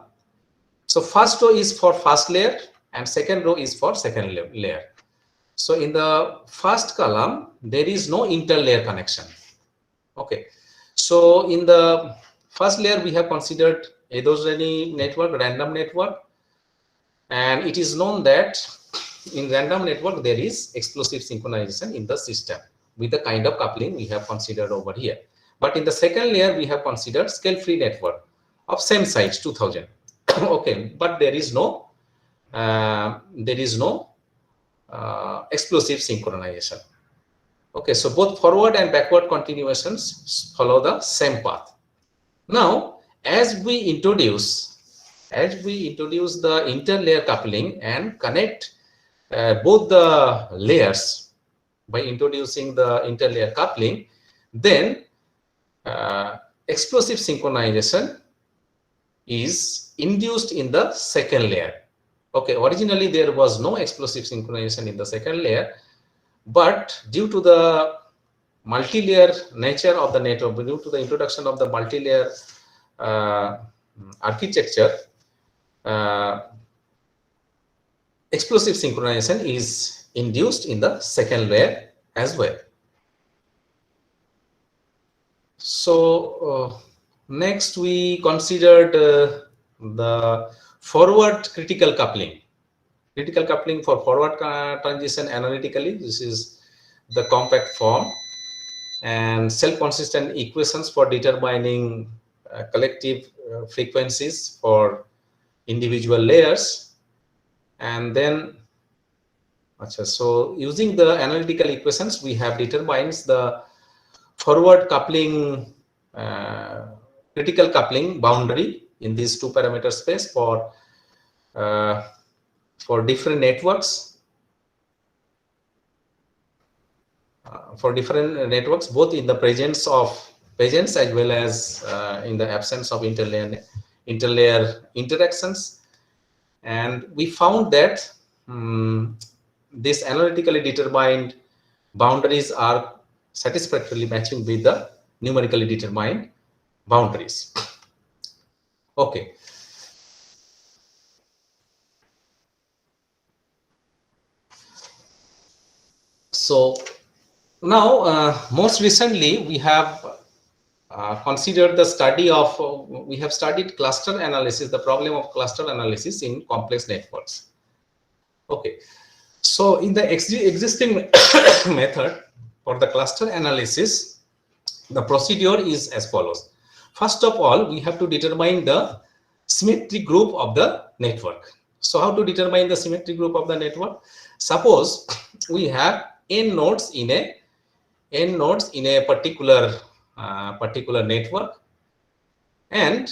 so first row is for first layer and second row is for second layer. So in the first column, there is no interlayer connection. Okay, so in the first layer, we have considered heterogeneous network, random network, and it is known that in random network there is explosive synchronization in the system with the kind of coupling we have considered over here. But in the second layer, we have considered scale-free network of same size, 2000. Okay, but there is no explosive synchronization. Okay, so both forward and backward continuations follow the same path. Now, as we introduce the interlayer coupling and connect both the layers, by introducing the interlayer coupling, then explosive synchronization is induced in the second layer. Okay, originally there was no explosive synchronization in the second layer, but due to the multi-layer nature of the network, due to the introduction of the multi-layer architecture, explosive synchronization is induced in the second layer as well. So next we considered the forward critical coupling. Critical coupling for forward transition analytically, this is the compact form, and self-consistent equations for determining collective frequencies for individual layers. And then so using the analytical equations, we have determined the forward coupling critical coupling boundary in these two parameter space for different networks. Both in the presence as well as in the absence of interlayer interactions. And we found that this analytically determined boundaries are satisfactorily matching with the numerically determined boundaries. Okay. So now, most recently, we have considered the study of, we have studied cluster analysis, the problem of cluster analysis in complex networks. Okay. So in the existing method for the cluster analysis, the procedure is as follows. First of all, we have to determine the symmetry group of the network. So how to determine the symmetry group of the network? Suppose we have n nodes in a particular network, and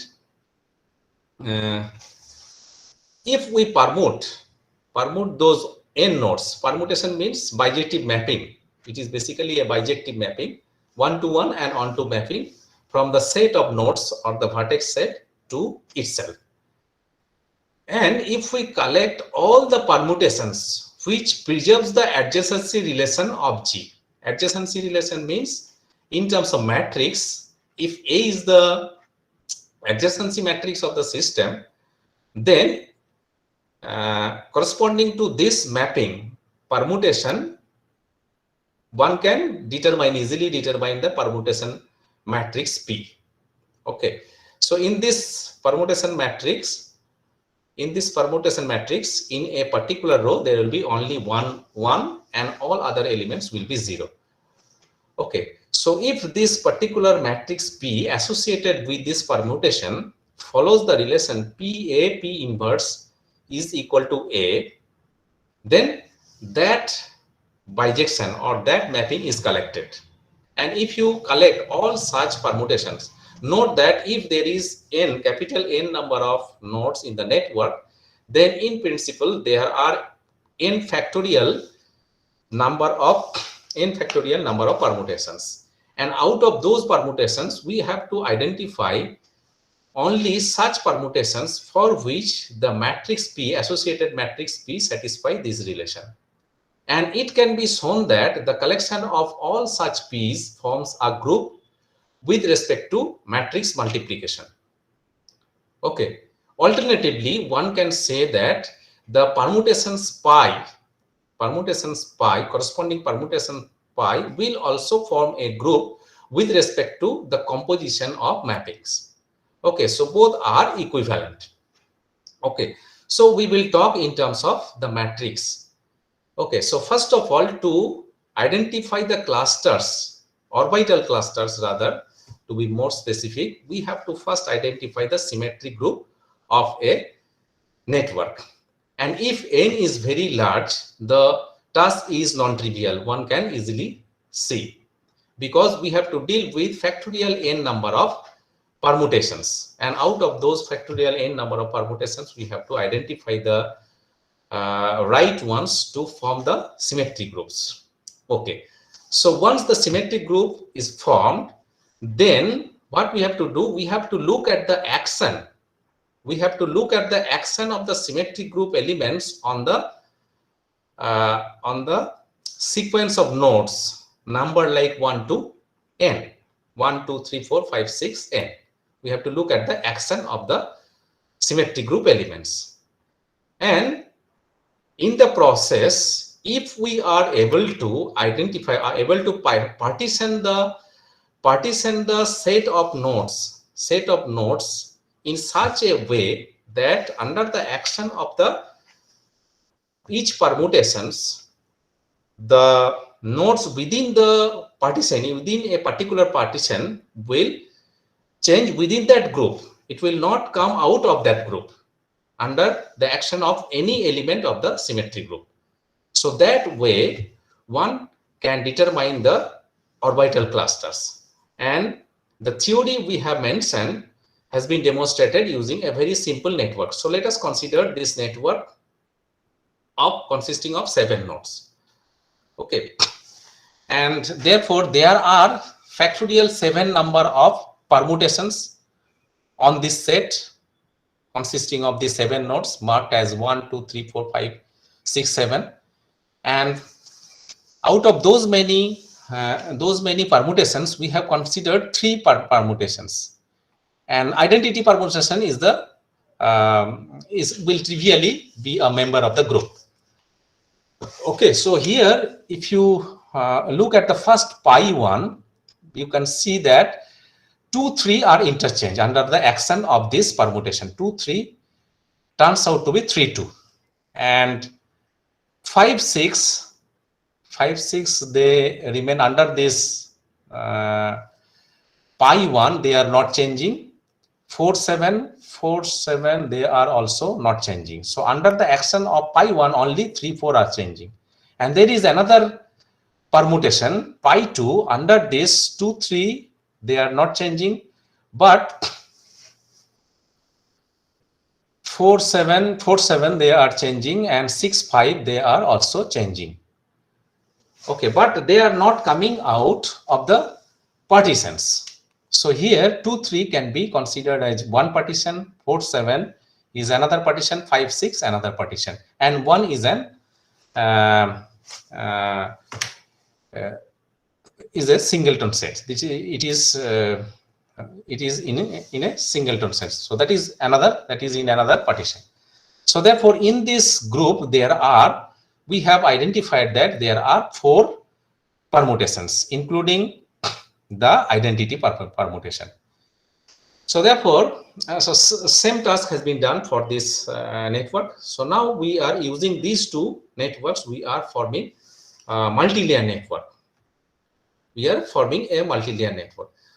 if we permute those n nodes, permutation means bijective mapping. It is basically a bijective mapping, one-to-one and onto mapping from the set of nodes or the vertex set to itself. And if we collect all the permutations which preserves the adjacency relation of G. Adjacency relation means in terms of matrix, if A is the adjacency matrix of the system, then corresponding to this mapping permutation, one can easily determine the permutation matrix P. Okay, so in this permutation matrix, in a particular row, there will be only one, and all other elements will be 0. Okay, so if this particular matrix P associated with this permutation follows the relation PA P inverse is equal to A, then that bijection or that mapping is collected. And if you collect all such permutations, note that if there is capital N number of nodes in the network, then in principle there are n factorial number of permutations. And out of those permutations, we have to identify only such permutations for which the matrix P, associated matrix P, satisfy this relation. And it can be shown that the collection of all such P's forms a group with respect to matrix multiplication. Okay. Alternatively, one can say that the permutations pi, corresponding permutation pi, will also form a group with respect to the composition of mappings. Okay, so both are equivalent. Okay, so we will talk in terms of the matrix. Okay, so first of all, to identify the clusters, orbital clusters rather, to be more specific, we have to first identify the symmetry group of a network. And if n is very large, the task is non-trivial. One can easily see, because we have to deal with factorial n number of permutations. And out of those factorial n number of permutations, we have to identify the right ones to form the symmetry groups. Okay, so once the symmetric group is formed, then what we have to do, we have to look at the action. We have to look at the action of the symmetric group elements on the sequence of nodes, number like 1 to n, 1, 2, 3, 4, 5, 6, n. We have to look at the action of the symmetric group elements. And in the process, if we are able to identify, are able to partition the set of nodes in such a way that under the action of the each permutations, the nodes within the partition, within a particular partition, will change within that group. It will not come out of that group under the action of any element of the symmetry group. So that way one can determine the orbital clusters. And the theory we have mentioned has been demonstrated using a very simple network. So let us consider this network consisting of 7 nodes. Okay, and therefore there are factorial 7 number of permutations on this set consisting of these 7 nodes marked as 1, 2, 3, 4, 5, 6, 7, and out of those many permutations, we have considered 3 permutations, and identity permutation is the will trivially be a member of the group. Okay, so here if you look at the first pi 1, you can see that 2, 3 are interchanged under the action of this permutation. 2, 3 turns out to be 3, 2, and 5, 6 they remain under this pi 1, they are not changing. 4, 7 they are also not changing. So under the action of pi 1, only 3, 4 are changing. And there is another permutation pi 2, under this 2, 3 they are not changing, but 4, 7 they are changing, and 6, 5 they are also changing. Okay, but they are not coming out of the partitions. So here 2, 3 can be considered as one partition, 4, 7 is another partition, 5, 6 another partition, and 1 is an is a singleton set. It is in a singleton set. So that is in another partition. So therefore in this group we have identified that there are 4 permutations, including the identity permutation. So therefore, same task has been done for this network. So now we are using these 2 networks. We are forming a multi-layer network.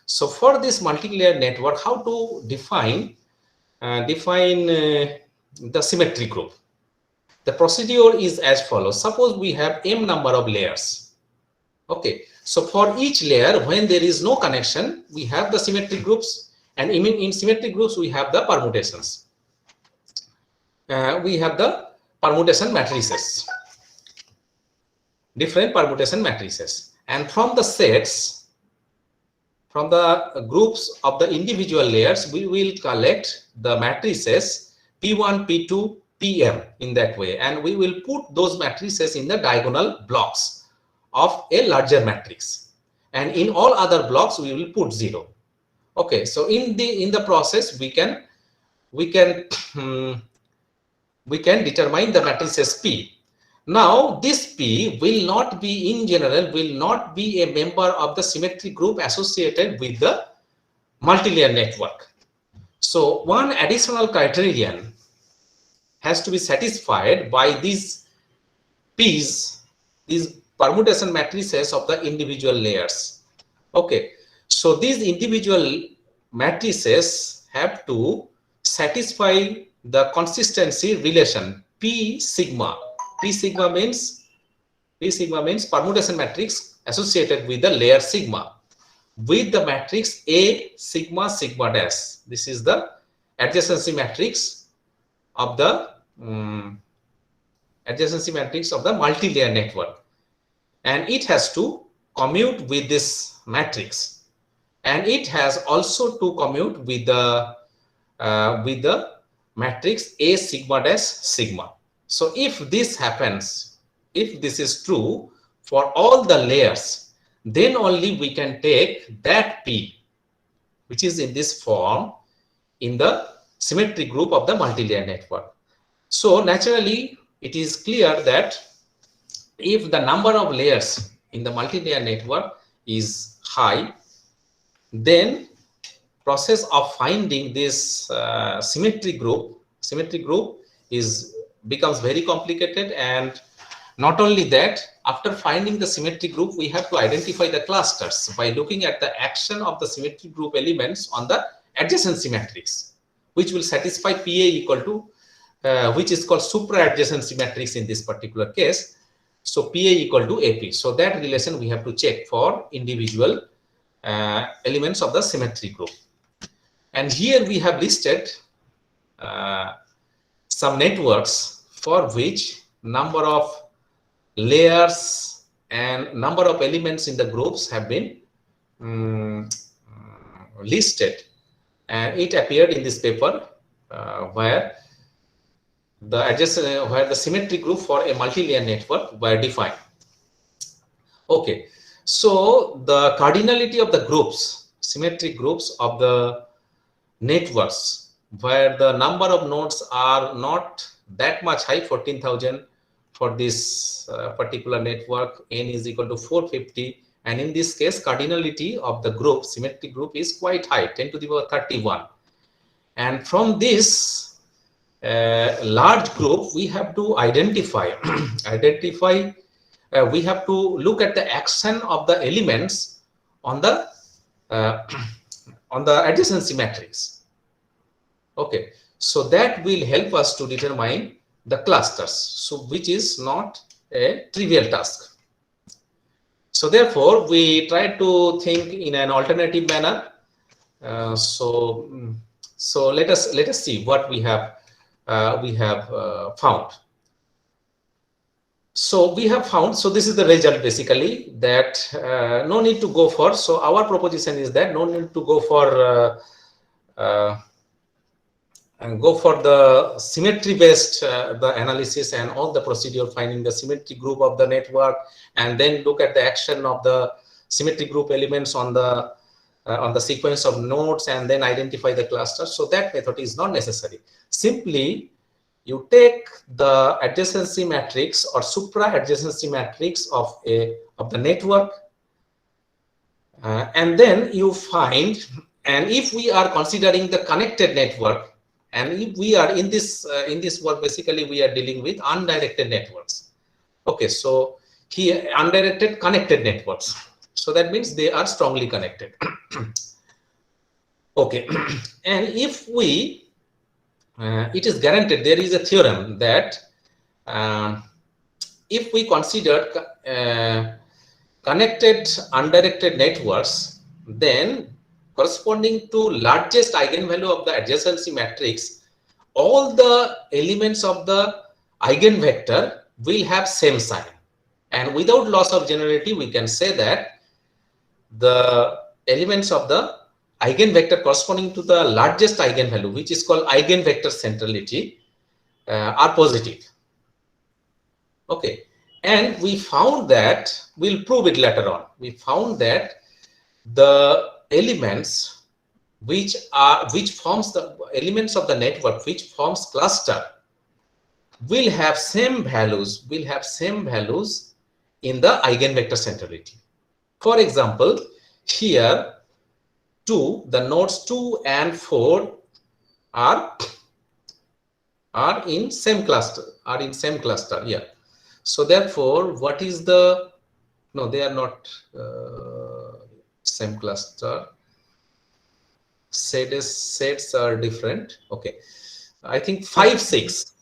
So for this multi-layer network, how to define the symmetry group? The procedure is as follows. Suppose we have m number of layers. Okay, so for each layer, when there is no connection, we have the symmetric groups, and in symmetric groups we have the permutations. We have the permutation matrices, different permutation matrices, and from the sets, from the groups of the individual layers, we will collect the matrices P1, P2, Pm in that way, and we will put those matrices in the diagonal blocks of a larger matrix, and in all other blocks we will put 0. Okay, so in the process we can determine the matrices P. Now this P will not be, in general, will not be a member of the symmetric group associated with the multi-layer network. So one additional criterion has to be satisfied by these P's, these permutation matrices of the individual layers. Okay, so these individual matrices have to satisfy the consistency relation P sigma. P sigma means permutation matrix associated with the layer sigma with the matrix A sigma sigma dash. This is the adjacency matrix of the multi-layer network. and it has to commute with this matrix, and it has also to commute with the matrix A sigma dash sigma. So if this happens, if this is true for all the layers, then only we can take that P, which is in this form, in the symmetry group of the multilayer network. So naturally, it is clear that if the number of layers in the multilayer network is high, then process of finding this symmetry group becomes very complicated. And not only that, after finding the symmetry group, we have to identify the clusters by looking at the action of the symmetry group elements on the adjacency matrix, which will satisfy PA equal to which is called supra adjacency matrix in this particular case. So PA equal to AP. So that relation we have to check for individual elements of the symmetry group. And here we have listed some networks for which number of layers and number of elements in the groups have been listed, and it appeared in this paper where the symmetry group for a multi-layer network were defined. Okay, so the cardinality of the groups, symmetric groups of the networks where the number of nodes are not that much high, 14,000 for this particular network, n is equal to 450, and in this case cardinality of the group, symmetric group, is quite high, 10 to the power 31. And from this large group, we have to identify we have to look at the action of the elements on the adjacency matrix. Okay, so that will help us to determine the clusters, so which is not a trivial task. So therefore we try to think in an alternative manner. So let us see what we have found. So we have found, so this is the result basically, that no need to go for, so our proposition is that no need to go for the symmetry based the analysis and all the procedure finding the symmetry group of the network, and then look at the action of the symmetry group elements on the sequence of nodes, and then identify the clusters. So that method is not necessary. Simply you take the adjacency matrix or supra adjacency matrix of the network, and then you find, and if we are considering the connected network, and if we are in this work, basically we are dealing with undirected networks. Okay, so here undirected connected networks, so that means they are strongly connected. Okay, and if we it is guaranteed, there is a theorem that if we consider connected undirected networks, then corresponding to largest eigenvalue of the adjacency matrix, all the elements of the eigenvector will have same sign. And without loss of generality, we can say that the elements of the eigenvector corresponding to the largest eigenvalue, which is called eigenvector centrality, are positive. Okay, and we found that, we'll prove it later on, we found that the elements which forms the elements of the network which forms cluster will have same values in the eigenvector centrality. For example, here the nodes 2 and 4 are in same cluster, yeah. So therefore, what is the, no, they are not same cluster. Sets are different. Okay, I think 5, 6,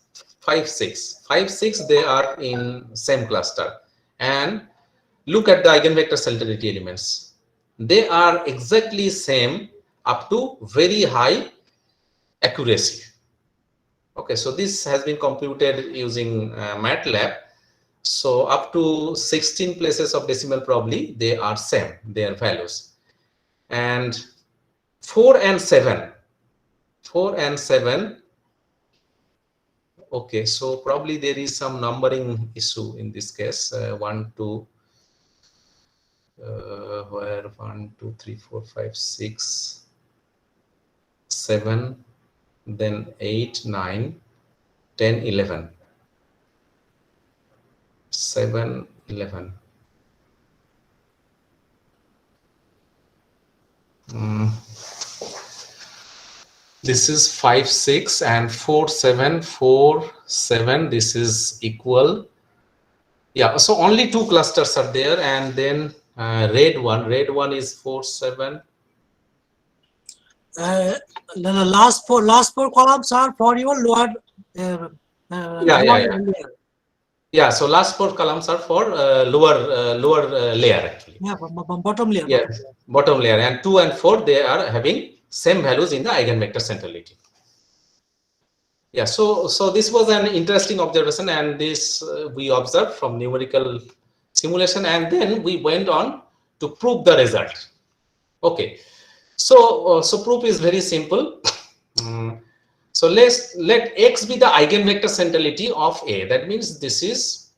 they are in same cluster. And look at the eigenvector centrality elements. They are exactly same up to very high accuracy. Okay, so this has been computed using MATLAB. So up to 16 places of decimal probably they are same, their values. And 4 and 7, okay, so probably there is some numbering issue in this case. 1 2 where 1 2 3 4 5 6 7, then 8 9 10 11, 7 11. This is 5 6 and 4 7 4 7. This is equal. Yeah, so only 2 clusters are there, and then red one is 4 7. The last four columns are for your lower. Yeah. Yeah, so last 4 columns are for lower layer actually. Yeah, bottom layer. Yeah, bottom layer, and 2 and 4 they are having same values in the eigenvector centrality. Yeah, so this was an interesting observation, and this we observed from numerical simulation, and then we went on to prove the result. Okay, so proof is very simple. So let X be the eigenvector centrality of A. That means this is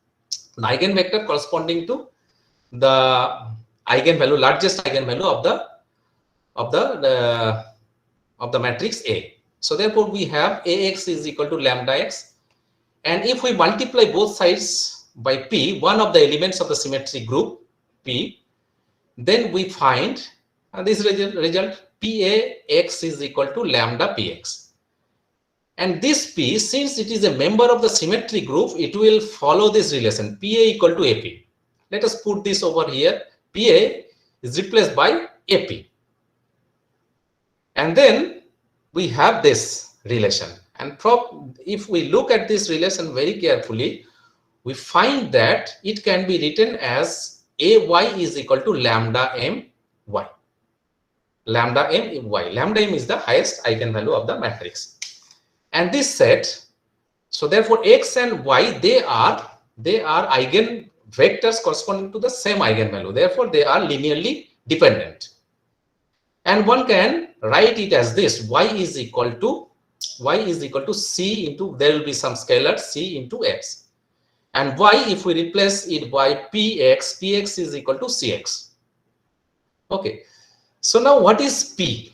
an eigenvector corresponding to the eigenvalue, largest eigenvalue of the matrix A. So therefore we have AX is equal to lambda X, and if we multiply both sides by P, one of the elements of the symmetry group P, then we find this result PAX is equal to lambda PX. And this P, since it is a member of the symmetry group, it will follow this relation PA equal to AP. Let us put this over here. PA is replaced by AP. And then we have this relation. And if we look at this relation very carefully, we find that it can be written as AY is equal to lambda MY. Lambda MY. Lambda M is the highest eigenvalue of the matrix. And this set, so therefore X and Y, they are eigenvectors corresponding to the same eigenvalue. Therefore, they are linearly dependent. And one can write it as this: Y is equal to C into, there will be some scalar C into X. And Y, if we replace it by PX is equal to CX. Okay. So now what is P?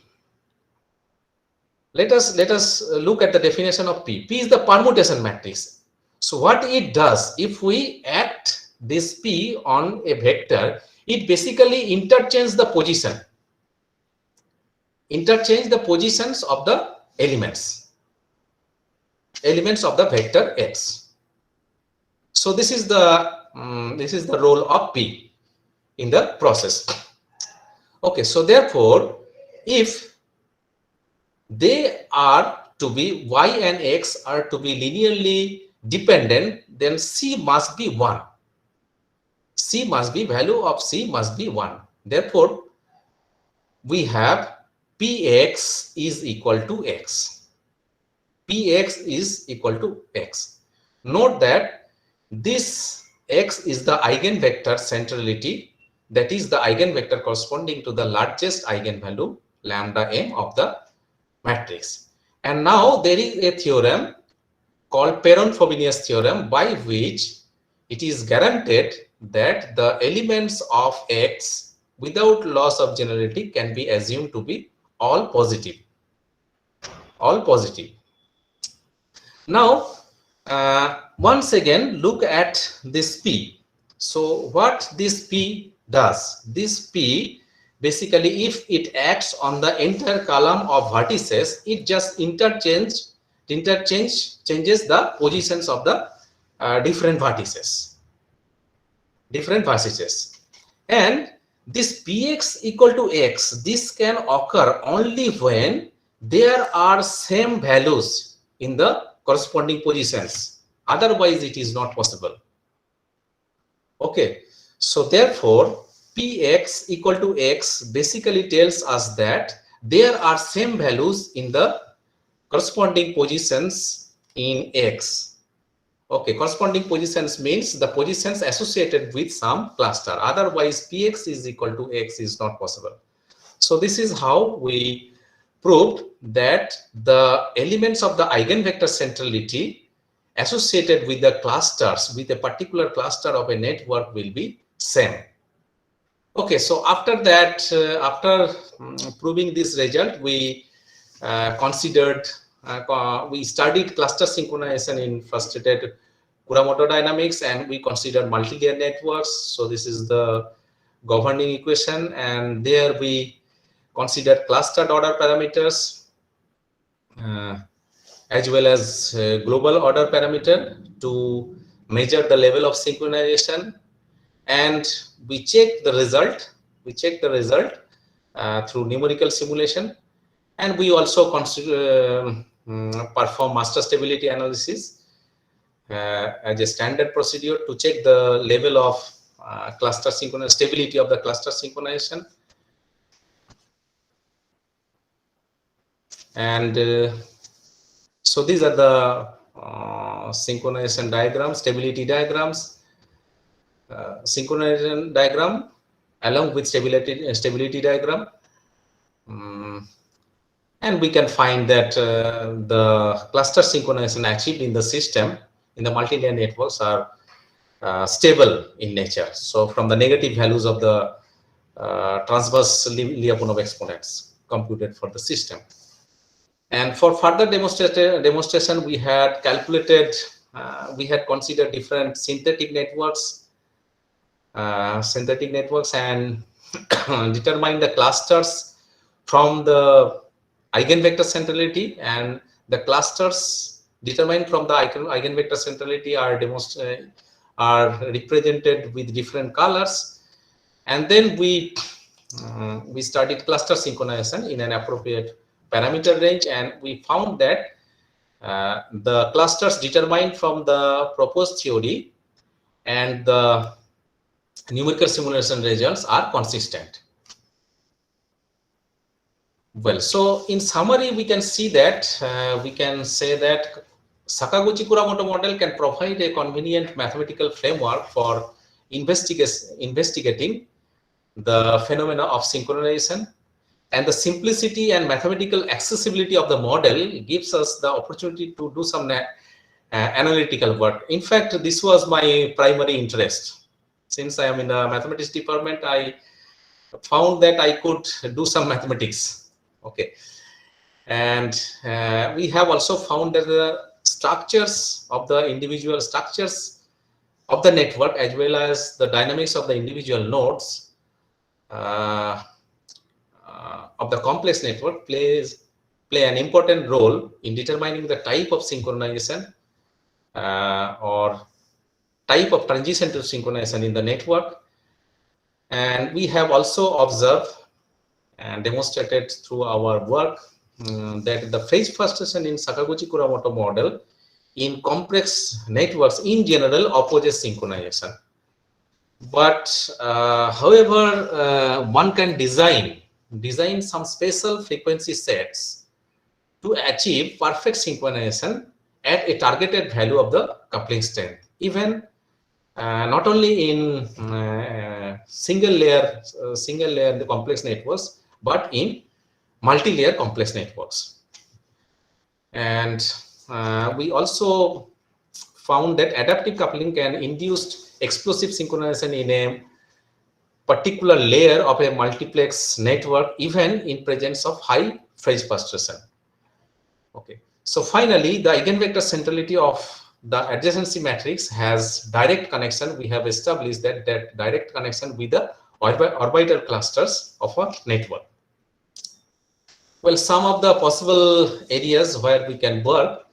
Let us look at the definition of P. P is the permutation matrix. So what it does, if we act this P on a vector, it basically interchanges the positions of the elements of the vector X. So this is the role of P in the process. Okay, so therefore, if they are to be, Y and X are to be linearly dependent, then C must be 1. Value of C must be 1. Therefore, we have Px is equal to X. Px is equal to X. Note that this X is the eigenvector centrality, that is the eigenvector corresponding to the largest eigenvalue lambda M of the matrix. And now there is a theorem called Perron-Frobenius theorem, by which it is guaranteed that the elements of X without loss of generality can be assumed to be all positive. Now once again look at this P. So what this P does, this P basically, if it acts on the entire column of vertices, it just changes the positions of the different vertices. And this Px equal to X, this can occur only when there are same values in the corresponding positions. Otherwise, it is not possible. Okay, so therefore, Px equal to X basically tells us that there are same values in the corresponding positions in X. Okay, corresponding positions means the positions associated with some cluster. Otherwise, Px is equal to X is not possible. So this is how we proved that the elements of the eigenvector centrality associated with the clusters, with a particular cluster of a network, will be same. Okay, so after that, after proving this result, we we studied cluster synchronization in frustrated Kuramoto dynamics, and we considered multi-layer networks. So this is the governing equation, and there we considered clustered order parameters as well as global order parameter to measure the level of synchronization, and we check the result. Through numerical simulation, and we also consider perform master stability analysis as a standard procedure to check the level of cluster synchronization, stability of the cluster synchronization. And so these are the synchronization diagrams, stability diagrams, synchronization diagram along with stability diagram. And we can find that the cluster synchronization achieved in the system, in the multi-layer networks, are stable in nature. So from the negative values of the transverse Lyapunov exponents computed for the system. And for further demonstration, we had calculated, we had considered different synthetic networks, and determine the clusters from the eigenvector centrality, and the clusters determined from the eigenvector centrality are represented with different colors. And then we studied cluster synchronization in an appropriate parameter range, and we found that the clusters determined from the proposed theory and the numerical simulation results are consistent. Well, so in summary, we can see that we can say that Sakaguchi-Kuramoto model can provide a convenient mathematical framework for investigating the phenomena of synchronization, and the simplicity and mathematical accessibility of the model gives us the opportunity to do some analytical work. In fact, this was my primary interest. Since I am in the mathematics department, I found that I could do some mathematics. Okay, and we have also found that the structures of the individual structures of the network, as well as the dynamics of the individual nodes of the complex network, play an important role in determining the type of synchronization or type of transition to synchronization in the network. And we have also observed and demonstrated through our work that the phase frustration in Sakaguchi-Kuramoto model in complex networks in general opposes synchronization. But however, one can design some special frequency sets to achieve perfect synchronization at a targeted value of the coupling strength, even not only in single layer the complex networks, but in multi-layer complex networks. And we also found that adaptive coupling can induce explosive synchronization in a particular layer of a multiplex network, even in presence of high phase frustration. Okay, so finally, the eigenvector centrality of the adjacency matrix has direct connection. We have established that direct connection with the orbital clusters of a network. Well, some of the possible areas where we can work,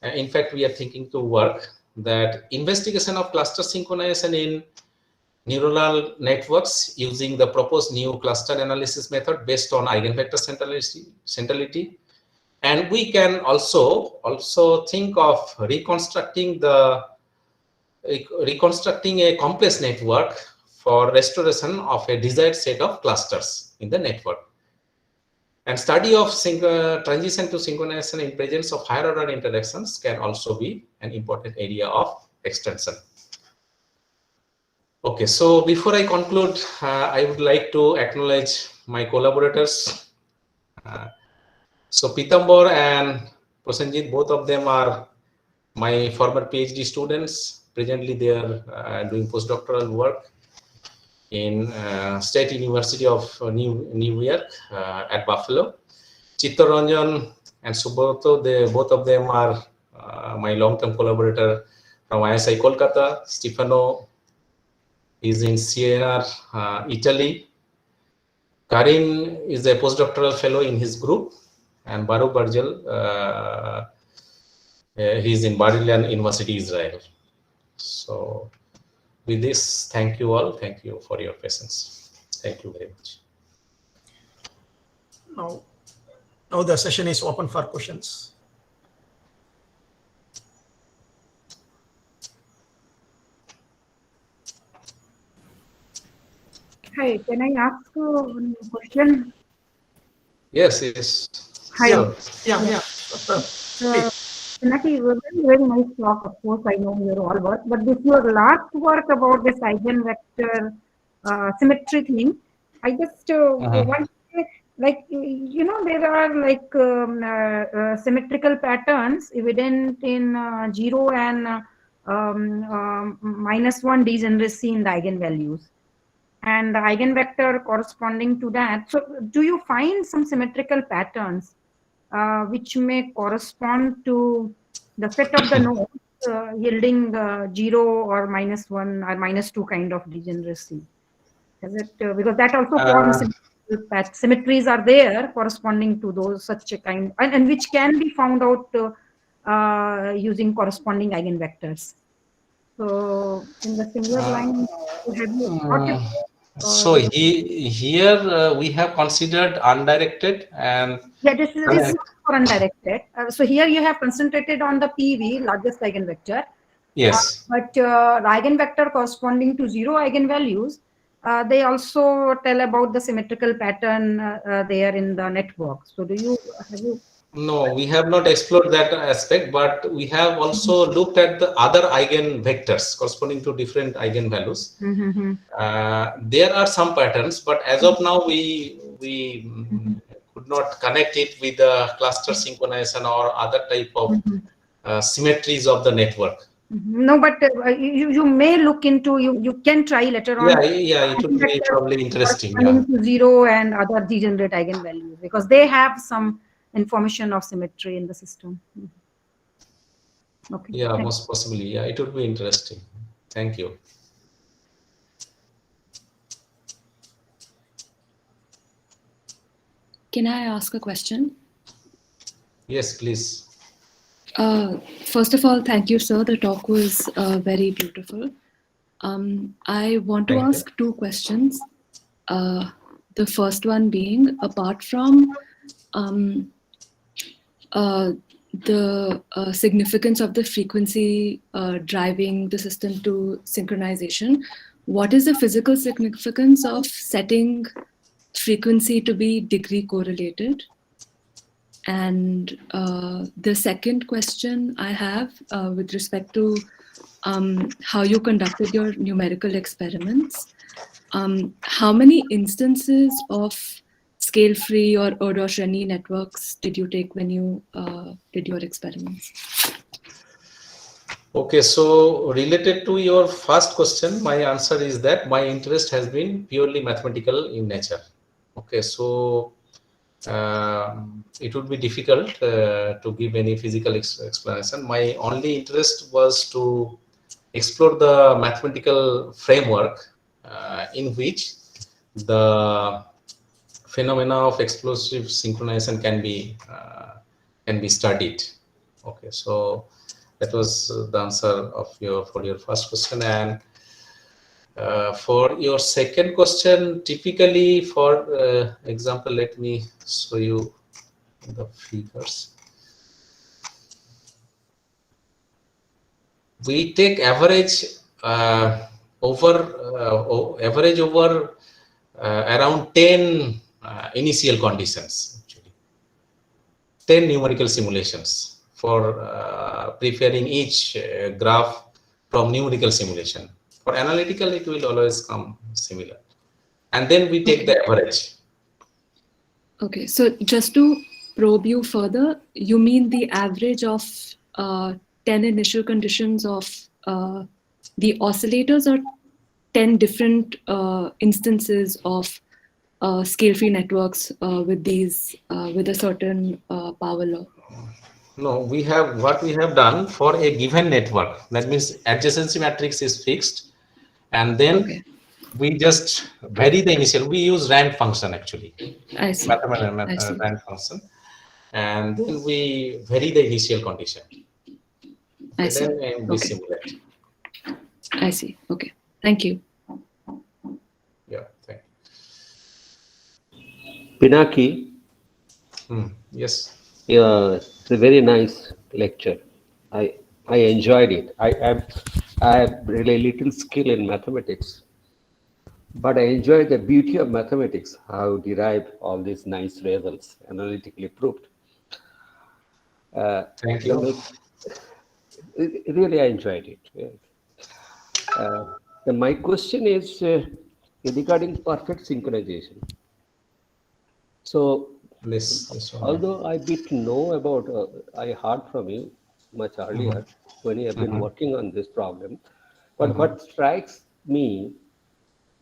in fact, we are thinking to work, that investigation of cluster synchronization in neuronal networks using the proposed new cluster analysis method based on eigenvector centrality. And we can also think of reconstructing a complex network for restoration of a desired set of clusters in the network. And study of transition to synchronization in presence of higher order interactions can also be an important area of extension. Okay, so before I conclude, I would like to acknowledge my collaborators. So Pitambor and Prosenjit, both of them are my former PhD students. Presently, they are doing postdoctoral work in State University of New York at Buffalo. Chittaranjan and Subrata, both of them are my long-term collaborator from ISI Kolkata. Stefano is in Siena, Italy. Karim is a postdoctoral fellow in his group, and Baruch Bargel, he is in Bar-Ilan University, Israel. So with this, thank you all. Thank you for your patience. Thank you very much. Now the session is open for questions. Hi, can I ask one question? Yes, yes. Hi. Sure. Yeah. Pinaki, very nice talk. Of course, I know your all work, but this your last work about this eigenvector symmetry thing. I just want to say, like, there are like symmetrical patterns evident in 0 and -1 degeneracy in the eigenvalues, and the eigenvector corresponding to that. So, do you find some symmetrical patterns which may correspond to the set of the nodes yielding 0 or -1 or -2 kind of degeneracy? Is it because that also forms symmetries are there corresponding to those such a kind, and which can be found out using corresponding eigenvectors. So in the similar line, have you thought about, So here we have considered undirected and yeah, this is not for undirected. So here you have concentrated on the PV, largest eigenvector. yes. But the eigenvector corresponding to 0 eigenvalues, they also tell about the symmetrical pattern there in the network. So have you? No, we have not explored that aspect, but we have also looked at the other eigenvectors corresponding to different eigenvalues. There are some patterns, but as of now, we could not connect it with the cluster synchronization or other type of symmetries of the network. No, but you may look into, you can try later on. Yeah, it would be probably interesting. Yeah. Corresponding to 0 and other degenerate eigenvalues, because they have some information of symmetry in the system. Okay. Yeah, most possibly. Yeah, it would be interesting. Thank you. Can I ask a question? Yes, please. First of all, thank you, sir. The talk was very beautiful. I want to ask two questions. The first one being, apart from the significance of the frequency driving the system to synchronization, what is the physical significance of setting frequency to be degree correlated? And the second question I have with respect to how you conducted your numerical experiments, how many instances of scale-free or Odo-Shreni networks did you take when you did your experiments? Okay, so related to your first question, my answer is that my interest has been purely mathematical in nature. Okay, so it would be difficult to give any physical explanation. My only interest was to explore the mathematical framework in which the phenomena of explosive synchronization can be studied. Okay, so that was the answer for your first question. And for your second question, typically, for example, let me show you the figures. We take average over around 10 initial conditions. Actually. 10 numerical simulations for preparing each graph from numerical simulation. For analytical, it will always come similar. And then we take the average. Okay, so just to probe you further, you mean the average of 10 initial conditions of the oscillators, or 10 different instances of scale-free networks with a certain power law? No, we have what we have done for a given network. That means adjacency matrix is fixed, and then Okay, we just vary the initial. We use rand function actually, I see. I see. rand function, and then we vary the initial condition. I And see. then we Okay. simulate. I see. Okay. Thank you. Yeah, thank Pinaki, you. Yes. yeah, it's a very nice lecture. I enjoyed it. I have really little skill in mathematics, but I enjoy the beauty of mathematics, how you derive all these nice results, analytically proved. Thank The you. really, I enjoyed it. My question is regarding perfect synchronization. So, This one. although I did know about, I heard from you much earlier when you have been working on this problem, but what strikes me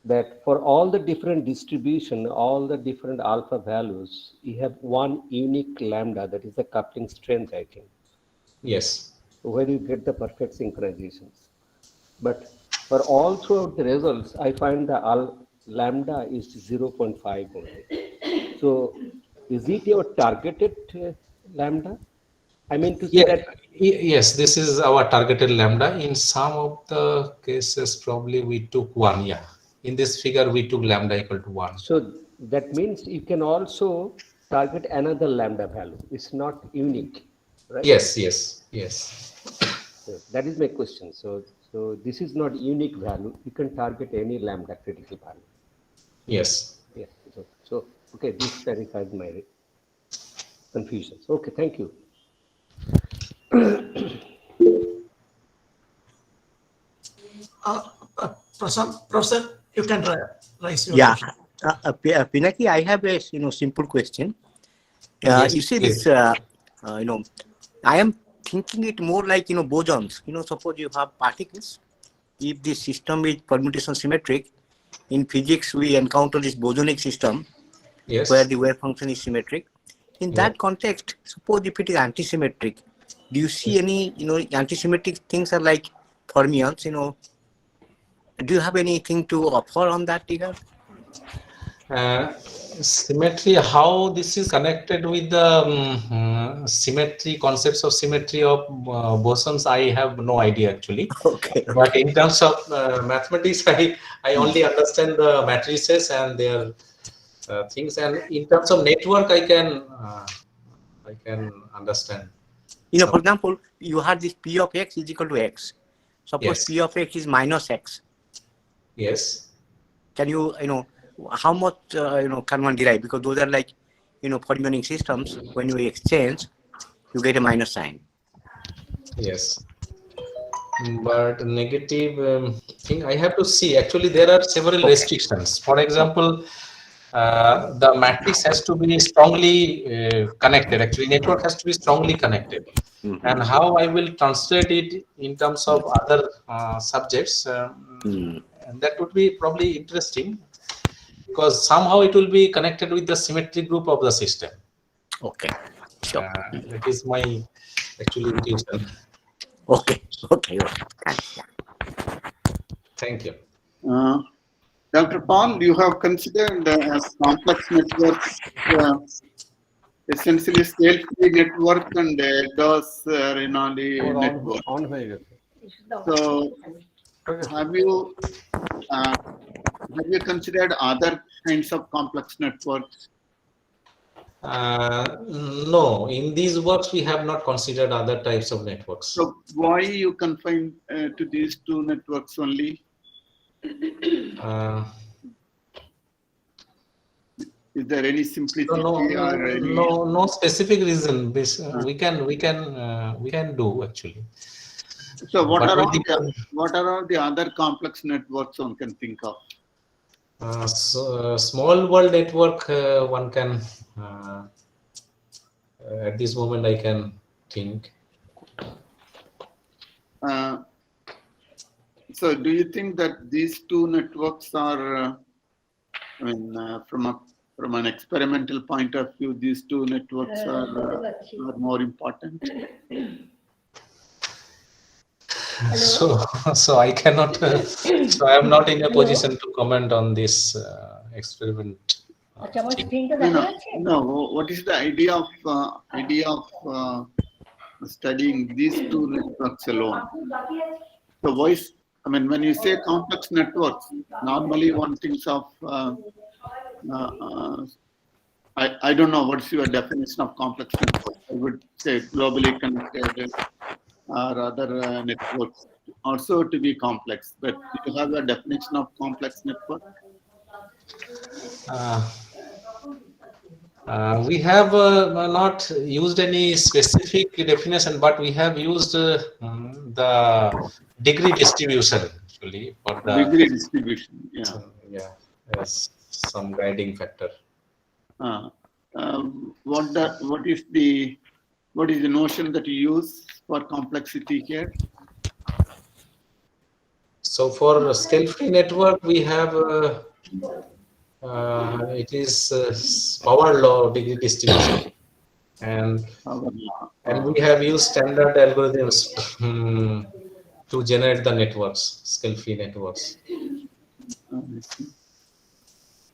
that for all the different distribution, all the different alpha values, you have one unique lambda, that is the coupling strength, I think, Yes. where you get the perfect synchronizations. But for all throughout the results, I find the lambda is 0.5 only. So is it your targeted lambda? I mean to say Yeah. that, Yes, this is our targeted lambda. In some of the cases, probably we took 1. Yeah. In this figure, we took lambda equal to 1. so that means you can also target another lambda value. It's not unique, right? Yes, yes, yes. So that is my question. So this is not unique value. You can target any lambda critical value. Yes. Yeah. So okay, this clarifies my confusions. Okay, thank you. Professor, you can raise your Yeah, question. Pinaki, I have a simple question. Yes, You see please. this, I am thinking it more like bosons. Suppose you have particles. If the system is permutation symmetric, in physics we encounter this bosonic system Yes. where the wave function is symmetric. In Yeah. that context, suppose if it is antisymmetric, do you see any antisymmetric things are like fermions? Do you have anything to offer on that regard? Symmetry, how this is connected with the symmetry, concepts of symmetry of bosons, I have no idea actually. Okay. But in terms of mathematics, I only understand the matrices and their things, and in terms of network, I can understand. For example, you had this P of X is equal to X. Suppose Yes. P of X is minus X. Yes. Can you, how much, can one derive? Because those are like, fermionic systems. When you exchange, you get a minus sign. Yes. But negative thing, I have to see. Actually, there are several restrictions. For example, the matrix has to be strongly connected. Actually, network has to be strongly connected. And how I will translate it in terms of other subjects, and that would be probably interesting, because somehow it will be connected with the symmetry group of the system. Okay. Sure. That is my actual intuition. Okay. Thanks. Yeah. Thank you. Dr. Paul, you have considered as complex networks essentially scale-free network and Gauss-Renali network. So, have you considered other kinds of complex networks? No, in these works we have not considered other types of networks. So, why you confine to these two networks only? Is there any simplicity or any? No specific reason. We can do actually. So what But are we all depend- what are all the other complex networks one can think of? Small world network one can at this moment I can think. So do you think that these two networks are, from an experimental point of view, these two networks are more important? So I cannot. So I am not in a position to comment on this experiment. No. What is the idea of studying these two networks alone? So when you say complex networks, normally one thinks of, I don't know what's your definition of complex network. I would say globally connected or other networks also to be complex. But do you have a definition of complex network? We have not used any specific definition, but we have used the degree distribution actually for the Degree distribution, yeah. as some guiding factor. What is the notion that you use for complexity here? So for scale-free network, we have it is power law degree distribution, and we have used standard algorithms to generate the networks, scale-free networks.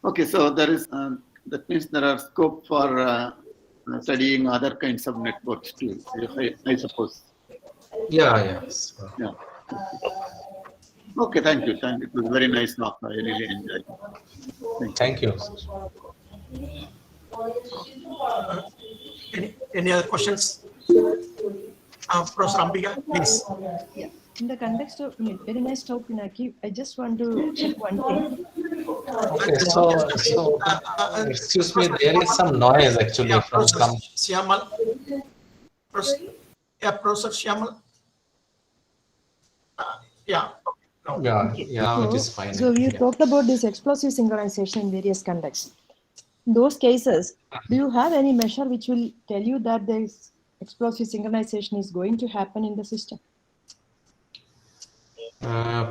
Okay, so there is that means there are scope for studying other kinds of networks too, I suppose. Yeah. Okay, thank you. It was very nice talk. I really enjoyed it. Thank you. Any other questions? Professor Ambika, please. Yeah. In the context of very nice talk, Pinaki, I just want to check one thing. Okay, so excuse me, there is some noise actually Yeah, from Professor some. Syamal. Professor Syamal. Yeah. No. Yeah, it is fine. So you Yeah. talked about this explosive synchronization in various contexts. In those cases, do you have any measure which will tell you that this explosive synchronization is going to happen in the system?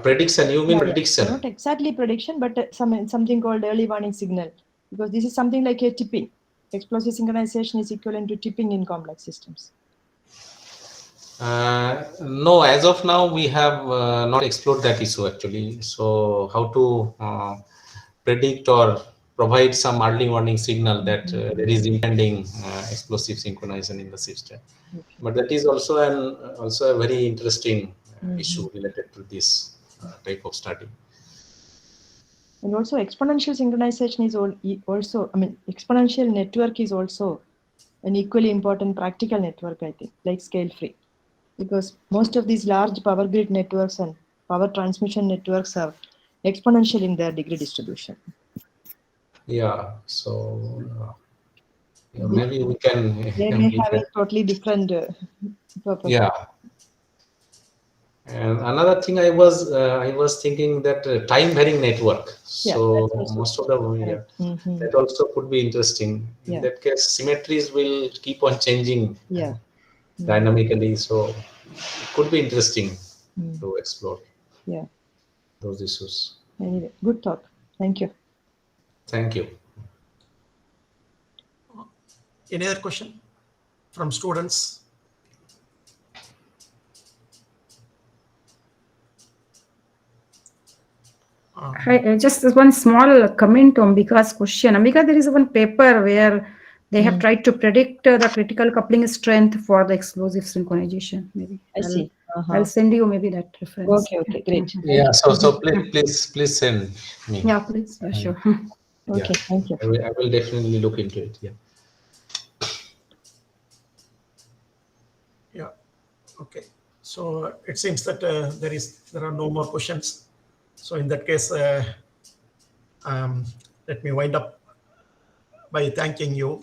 Prediction, you mean prediction? Not exactly prediction, but something called early warning signal, because this is something like a tipping. Explosive synchronization is equivalent to tipping in complex systems. No, as of now, we have not explored that issue actually. So how to predict or provide some early warning signal that there is impending explosive synchronization in the system. Okay. But that is also a very interesting issue related to this type of study. And also exponential synchronization is also, exponential network is also an equally important practical network, I think, like scale-free. Because most of these large power grid networks and power transmission networks are exponential in their degree distribution. Yeah, so maybe we can. They may have a totally different purpose. Yeah. And another thing I was thinking that time varying network. So most of the that also could be interesting. In that case, symmetries will keep on changing dynamically. So it could be interesting to explore those issues. Anyway, good talk. Thank you. Thank you. Any other question from students? Just one small comment on Ambika's question. Ambika, there is one paper where they have tried to predict the critical coupling strength for the explosive synchronization. Maybe I see. I'll send you maybe that reference. Okay, great. Yeah, so please send me. Yeah, please. Yeah, sure. Okay, thank you. I will definitely look into it. Yeah. Yeah. Okay. So it seems that there are no more questions. So in that case, let me wind up by thanking you.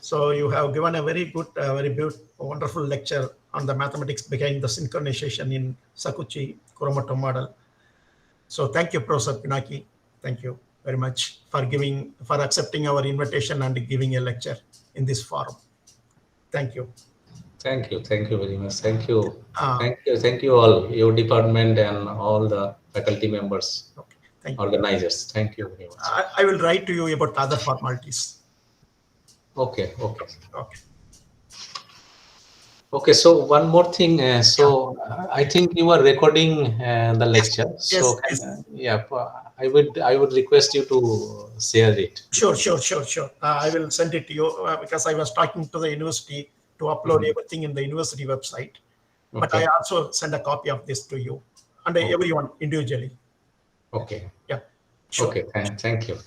So you have given a very good, very beautiful, wonderful lecture on the mathematics behind the synchronization in Sakuchi-Kuromoto model. So thank you, Professor Pinaki. Thank you very much for accepting our invitation and giving a lecture in this forum. Thank you. Thank you very much. Thank you. Uh, Thank you all, your department and all the faculty members, okay. Thank you. organizers. Thank you very much. I will write to you about other formalities. Okay. Okay. Okay, so one more thing. I think you are recording the lecture. So Yes. I would request you to share it. Sure. I will send it to you because I was talking to the university to upload everything in the university website. But Okay. I also send a copy of this to you and everyone individually. Okay. Yeah. Sure. Okay. Thank you.